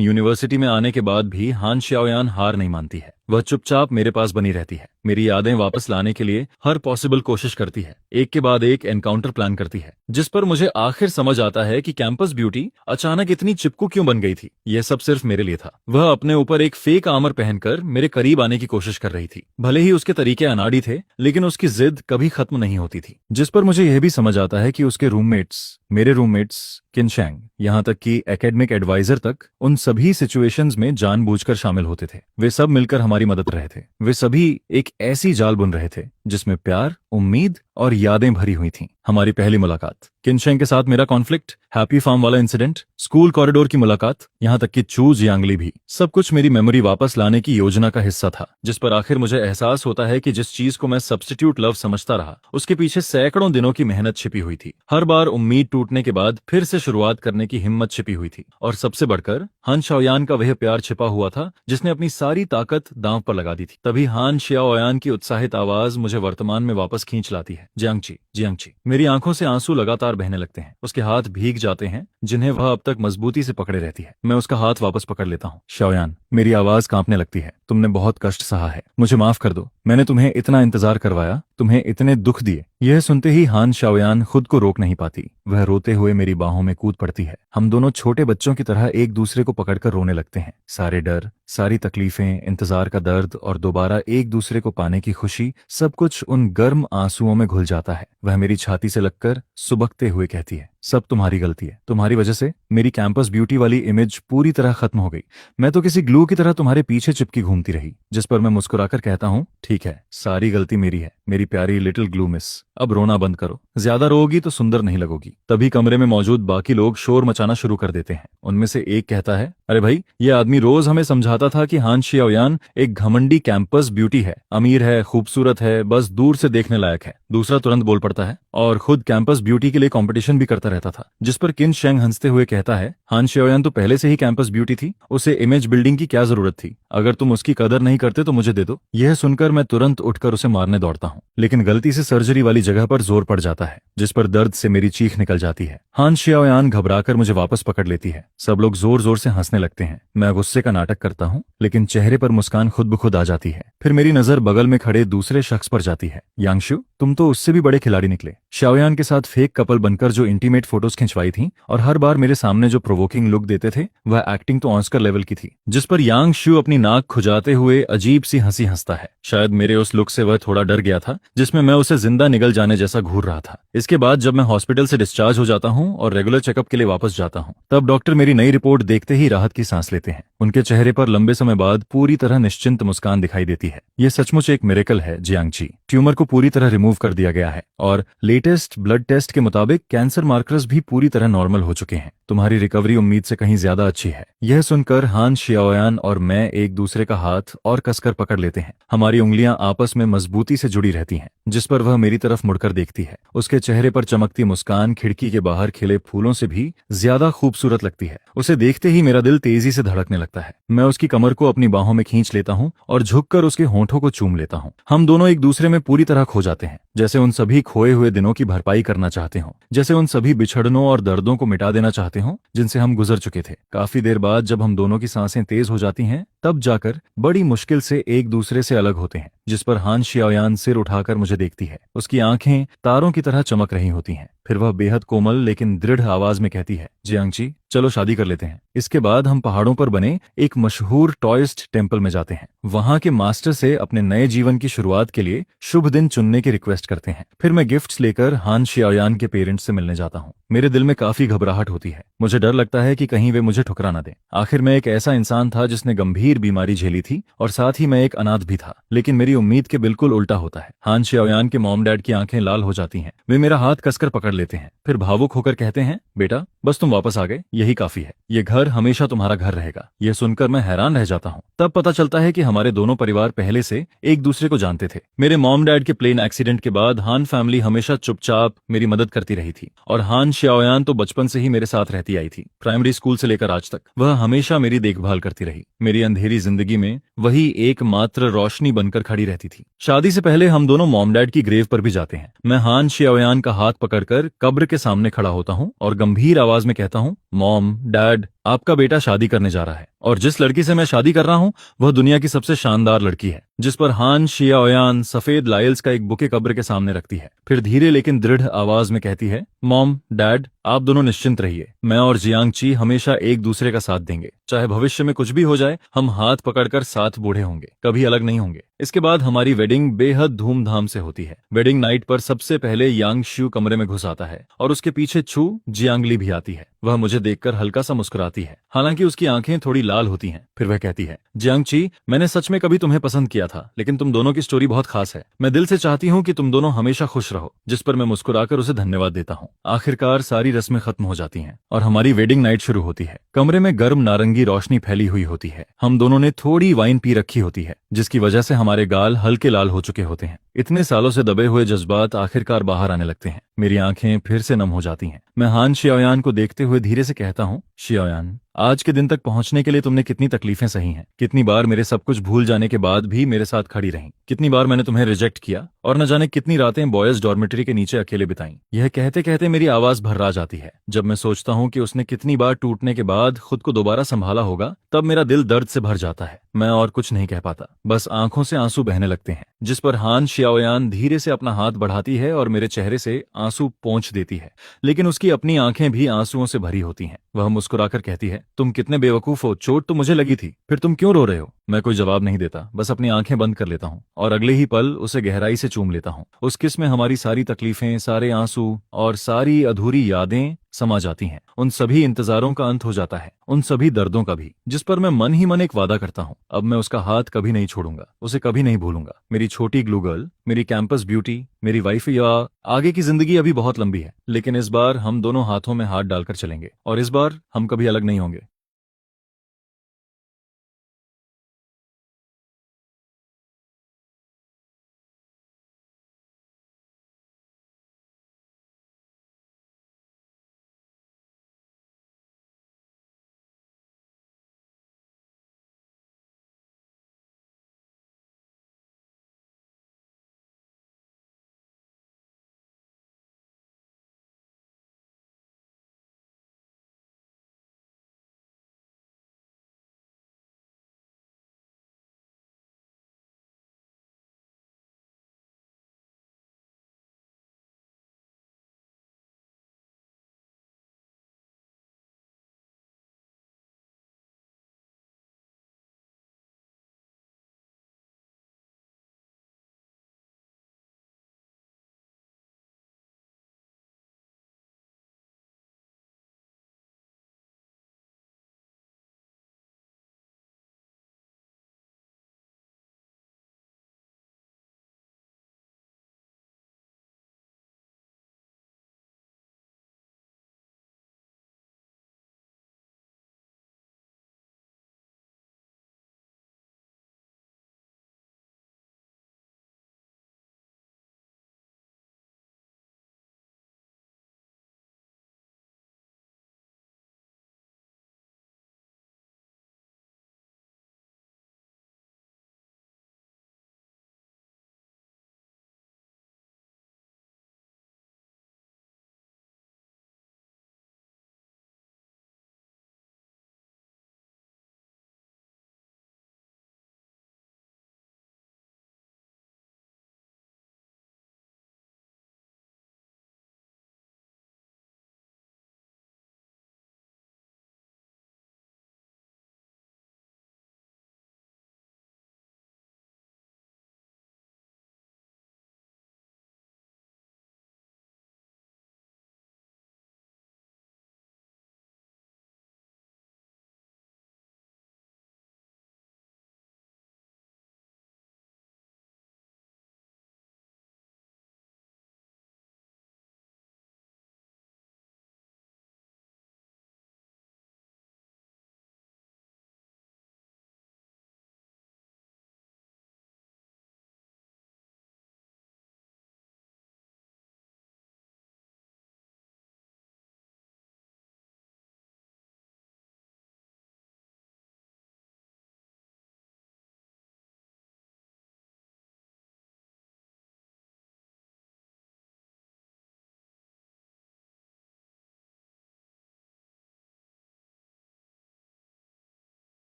यूनिवर्सिटी में आने के बाद भी हान शियाओयान हार नहीं मानती है। वह चुपचाप मेरे पास बनी रहती है। मेरी यादें वापस लाने के लिए हर पॉसिबल कोशिश करती है। एक के बाद एक एनकाउंटर प्लान करती है, जिस पर मुझे आखिर समझ आता है कि कैंपस ब्यूटी अचानक इतनी चिपकू क्यों बन गई थी। यह सब सिर्फ मेरे लिए था। वह अपने ऊपर एक फेक आर्मर पहनकर मेरे करीब आने की कोशिश कर रही थी। भले ही उसके तरीके अनाड़ी थे, लेकिन उसकी जिद कभी खत्म नहीं होती थी। जिस पर मुझे यह भी समझ आता है कि उसके रूममेट्स मेरे रूममेट्स किनशैंग, यहाँ तक कि एकेडमिक एडवाइजर तक उन सभी सिचुएशंस में जानबूझकर शामिल होते थे। वे सब मिलकर हमारी मदद कर रहे थे। वे सभी एक ऐसी जाल बुन रहे थे जिसमें प्यार, उम्मीद और यादें भरी हुई थीं। हमारी पहली मुलाकात, किनशैंग के साथ मेरा कॉन्फ्लिक्ट, हैप्पी फार्म वाला इंसिडेंट, स्कूल कॉरिडोर की मुलाकात, यहाँ तक कि चूज यांगली भी, सब कुछ मेरी मेमोरी वापस लाने की योजना का हिस्सा था, जिस पर आखिर मुझे एहसास होता है कि जिस चीज को मैं सब्स्टिट्यूट लव समझता रहा, उसके पीछे सैकड़ों दिनों की मेहनत छिपी हुई थी। हर बार उम्मीद टूटने के बाद फिर से शुरुआत करने की हिम्मत छिपी हुई थी, और सबसे बढ़कर हान शाओयान का वह प्यार छिपा हुआ था जिसने अपनी सारी ताकत दांव पर लगा दी थी। तभी हान शाओयान की उत्साहित आवाज मुझे वर्तमान में वापस खींच लाती है। जियांगची, जियांगची। मेरी आंखों से आंसू लगातार बहने लगते हैं। उसके हाथ भीग जाते हैं जिन्हें वह अब तक मजबूती से पकड़े रहती है। मैं उसका हाथ वापस पकड़ लेता हूँ। शाओयान, मेरी आवाज कांपने लगती है। तुमने बहुत कष्ट सहा है, मुझे माफ कर दो। मैंने तुम्हें इतना इंतजार करवाया, तुम्हें इतने दुख दिए। यह सुनते ही हान शाओयान खुद को रोक नहीं पाती। वह रोते हुए मेरी बाहों में कूद पड़ती है। हम दोनों छोटे बच्चों की तरह एक दूसरे को पकड़कर रोने लगते हैं। सारे डर, सारी तकलीफें, इंतजार का दर्द और दोबारा एक दूसरे को पाने की खुशी, सब कुछ उन गर्म आंसुओं में घुल जाता है। वह मेरी छाती से लगकर सुबकते हुए कहती है, सब तुम्हारी गलती है। तुम्हारी वजह से मेरी कैंपस ब्यूटी वाली इमेज पूरी तरह खत्म हो गई। मैं तो किसी ग्लू की तरह तुम्हारे पीछे चिपकी घूमती रही। जिस पर मैं मुस्कुराकर कहता हूँ, ठीक है, सारी गलती मेरी है, मेरी प्यारी लिटिल ग्लू मिस। अब रोना बंद करो, ज्यादा रोगी तो सुंदर नहीं लगोगी। तभी कमरे में मौजूद बाकी लोग शोर मचाना शुरू कर देते हैं। उनमें से एक कहता है, अरे भाई, ये आदमी रोज हमें समझाता था कि हान शाओयान एक घमंडी कैंपस ब्यूटी है, अमीर है, खूबसूरत है, बस दूर से देखने लायक है। दूसरा तुरंत बोल पड़ता है, और खुद कैंपस ब्यूटी के लिए कंपटीशन भी करता रहता था। जिस पर किनशैंग हंसते हुए कहता है, हान शाओयान तो पहले से ही कैंपस ब्यूटी थी, उसे इमेज बिल्डिंग की क्या जरूरत थी? अगर तुम उसकी कदर नहीं करते तो मुझे दे दो। यह सुनकर मैं तुरंत उठकर उसे मारने दौड़ता हूँ, लेकिन गलती से सर्जरी वाली जगह पर जोर पड़ जाता है, जिस पर दर्द से मेरी चीख निकल जाती है। हान शाओयान घबराकर मुझे वापस पकड़ लेती है। सब लोग जोर जोर से हंसने लगते हैं। मैं गुस्से का नाटक करता हूँ, लेकिन चेहरे पर मुस्कान खुद ब खुद आ जाती है। फिर मेरी नजर बगल में खड़े दूसरे शख्स पर जाती है। यांगशु, तुम तो उससे भी बड़े खिलाड़ी निकले। शाओयान के साथ फेक कपल बनकर जो इंटीमेट फोटोज खिंचवाई थी और हर बार मेरे सामने जो प्रोवोकिंग लुक देते थे, वह एक्टिंग तो ऑस्कर लेवल की थी। जिस पर यांगशु अपनी नाक खुजाते हुए अजीब सी हंसी हंसता है। शायद मेरे उस लुक से वह थोड़ा डर गया था, जिसमें मैं उसे जिंदा निगल जाने जैसा घूर रहा था। इसके बाद जब मैं हॉस्पिटल से डिस्चार्ज हो जाता हूँ और रेगुलर चेकअप के लिए वापस जाता हूँ, तब डॉक्टर मेरी नई रिपोर्ट देखते ही राहत की सांस लेते हैं। उनके चेहरे पर लंबे समय बाद पूरी तरह निश्चिंत मुस्कान दिखाई देती है। यह सचमुच एक मिरेकल है जियांगची। ट्यूमर को पूरी तरह रिमूव कर दिया गया है और लेटेस्ट ब्लड टेस्ट के मुताबिक कैंसर मार्कर्स भी पूरी तरह नॉर्मल हो चुके हैं। तुम्हारी रिकवरी उम्मीद से कहीं ज्यादा अच्छी है। यह सुनकर हान शाओयान और मैं एक दूसरे का हाथ और कसकर पकड़ लेते हैं। हमारी उंगलियां आपस में मजबूती से जुड़ी रहती हैं, जिस पर वह मेरी तरफ मुड़कर देखती है। उसके चेहरे पर चमकती मुस्कान खिड़की के बाहर खिले फूलों से भी ज्यादा खूबसूरत लगती है। उसे देखते ही मेरा दिल तेजी से धड़कने लगता है। मैं उसकी कमर को अपनी बाहों में खींच लेता हूँ और झुककर उसके होंठों को चूम लेता हूँ। हम दोनों एक दूसरे में पूरी तरह खो जाते हैं, जैसे उन सभी खोए हुए दिनों की भरपाई करना चाहते हों, जैसे उन सभी बिछड़नों और दर्दों को मिटा देना चाहते हों जिनसे हम गुजर चुके थे। काफी देर बाद जब हम दोनों की सांसें तेज हो जाती हैं, तब जाकर बड़ी मुश्किल से एक दूसरे से अलग होते हैं। जिस पर हान शाओयान सिर उठाकर मुझे देखती है। उसकी आंखें तारों की तरह चमक रही होती हैं। फिर वह बेहद कोमल लेकिन दृढ़ आवाज में कहती है, जियांगची, चलो शादी कर लेते हैं। इसके बाद हम पहाड़ों पर बने एक मशहूर टॉयस्ट टेम्पल में जाते हैं। वहां के मास्टर से अपने नए जीवन की शुरुआत के लिए शुभ दिन चुनने की रिक्वेस्ट करते हैं। फिर मैं गिफ्ट्स लेकर हान शाओयान के पेरेंट्स से मिलने जाता हूँ। मेरे दिल में काफी घबराहट होती है। मुझे डर लगता है कि कहीं वे मुझे ठुकरा न दें। आखिर मैं एक ऐसा इंसान था जिसने गंभीर बीमारी झेली थी और साथ ही मैं एक अनाथ भी था। लेकिन मेरी उम्मीद के बिल्कुल उल्टा होता है। हान शाओयान के मॉम डैड की आंखें लाल हो जाती हैं। वे मेरा हाथ कसकर पकड़ लेते हैं, फिर भावुक होकर कहते हैं, बेटा, बस तुम वापस आ गए, यही काफी है। ये घर हमेशा तुम्हारा घर रहेगा। यह सुनकर मैं हैरान रह जाता हूँ। तब पता चलता है कि हमारे दोनों परिवार पहले से एक दूसरे को जानते थे। मेरे मॉम डैड के प्लेन एक्सीडेंट के बाद हान फैमिली हमेशा चुपचाप मेरी मदद करती रही थी और हान शाओयान तो बचपन से ही मेरे साथ रहती आई थी। प्राइमरी स्कूल से लेकर आज तक वह हमेशा मेरी देखभाल करती रही। मेरी अंधेरी जिंदगी में वही एकमात्र रोशनी बनकर खड़ी रहती थी। शादी से पहले हम दोनों मॉम डैड की ग्रेव पर भी जाते हैं। मैं हान शाओयान का हाथ पकड़कर कब्र के सामने खड़ा होता हूँ और गंभीर आवाज में कहता हूँ, मॉम, डैड, आपका बेटा शादी करने जा रहा है और जिस लड़की से मैं शादी कर रहा हूँ वह दुनिया की सबसे शानदार लड़की है, जिस पर हान शियाओयान सफेद लाइल्स का एक बुके कब्र के सामने रखती है। फिर धीरे लेकिन दृढ़ आवाज में कहती है, मॉम डैड आप दोनों निश्चिंत रहिए, मैं और जियांग ची हमेशा एक दूसरे का साथ देंगे। चाहे भविष्य में कुछ भी हो जाए, हम हाथ पकड़कर साथ बूढ़े होंगे, कभी अलग नहीं होंगे। इसके बाद हमारी वेडिंग बेहद धूमधाम से होती है। वेडिंग नाइट पर सबसे पहले यांग श्यू कमरे में घुस आता है और उसके पीछे छू जियांगली भी आती है। वह मुझे देखकर हल्का सा मुस्कुराती है, हालांकि उसकी आंखें थोड़ी लाल होती हैं। फिर वह कहती है, जियांग ची मैंने सच में कभी तुम्हें पसंद किया था, लेकिन तुम दोनों की स्टोरी बहुत खास है। मैं दिल से चाहती हूँ कि तुम दोनों हमेशा खुश रहो। जिस पर मैं मुस्कुराकर उसे धन्यवाद देता हूँ। आखिरकार सारी रस्में खत्म हो जाती हैं और हमारी वेडिंग नाइट शुरू होती है। कमरे में गर्म नारंगी रोशनी फैली हुई होती है। हम दोनों ने थोड़ी वाइन पी रखी होती है, जिसकी वजह से हमारे गाल हल्के लाल हो चुके होते हैं। इतने सालों से दबे हुए जज्बात आखिरकार बाहर आने लगते हैं। मेरी आंखें फिर से नम हो जाती हैं। मैं हान शियाओयान को देखते हुए धीरे से कहता हूँ, शियाओयान आज के दिन तक पहुंचने के लिए तुमने कितनी तकलीफें सही हैं। कितनी बार मेरे सब कुछ भूल जाने के बाद भी मेरे साथ खड़ी रहीं। कितनी बार मैंने तुम्हें रिजेक्ट किया और न जाने कितनी रातें बॉयज डॉर्मेटरी के नीचे अकेले बिताई। यह कहते कहते मेरी आवाज भर्रा जाती है। जब मैं सोचता हूँ कि उसने कितनी बार टूटने के बाद खुद को दोबारा संभाला होगा, तब मेरा दिल दर्द से भर जाता है। मैं और कुछ नहीं कह पाता, बस आंखों से आंसू बहने लगते हैं। जिस पर हान शियाओयान धीरे से अपना हाथ बढ़ाती है और मेरे चेहरे से आंसू पोंछ देती है, लेकिन उसकी अपनी आंखें भी आंसुओं से भरी होती हैं। वह मुस्कुराकर कहती है, तुम कितने बेवकूफ हो, चोट तो मुझे लगी थी, फिर तुम क्यों रो रहे हो। मैं कोई जवाब नहीं देता, बस अपनी आंखें बंद कर लेता हूँ और अगले ही पल उसे गहराई से चूम लेता हूँ। उस किस में हमारी सारी तकलीफें, सारे आंसू और सारी अधूरी यादें समा जाती हैं। उन सभी इंतजारों का अंत हो जाता है, उन सभी दर्दों का भी, जिस पर मैं मन ही मन एक वादा करता हूँ। अब मैं उसका हाथ कभी नहीं छोड़ूंगा, उसे कभी नहीं भूलूंगा। मेरी छोटी ग्लू गर्ल, मेरी कैंपस ब्यूटी, मेरी वाइफ। या आगे की जिंदगी अभी बहुत लंबी है, लेकिन इस बार हम दोनों हाथों में हाथ डालकर चलेंगे और इस बार हम कभी अलग नहीं होंगे।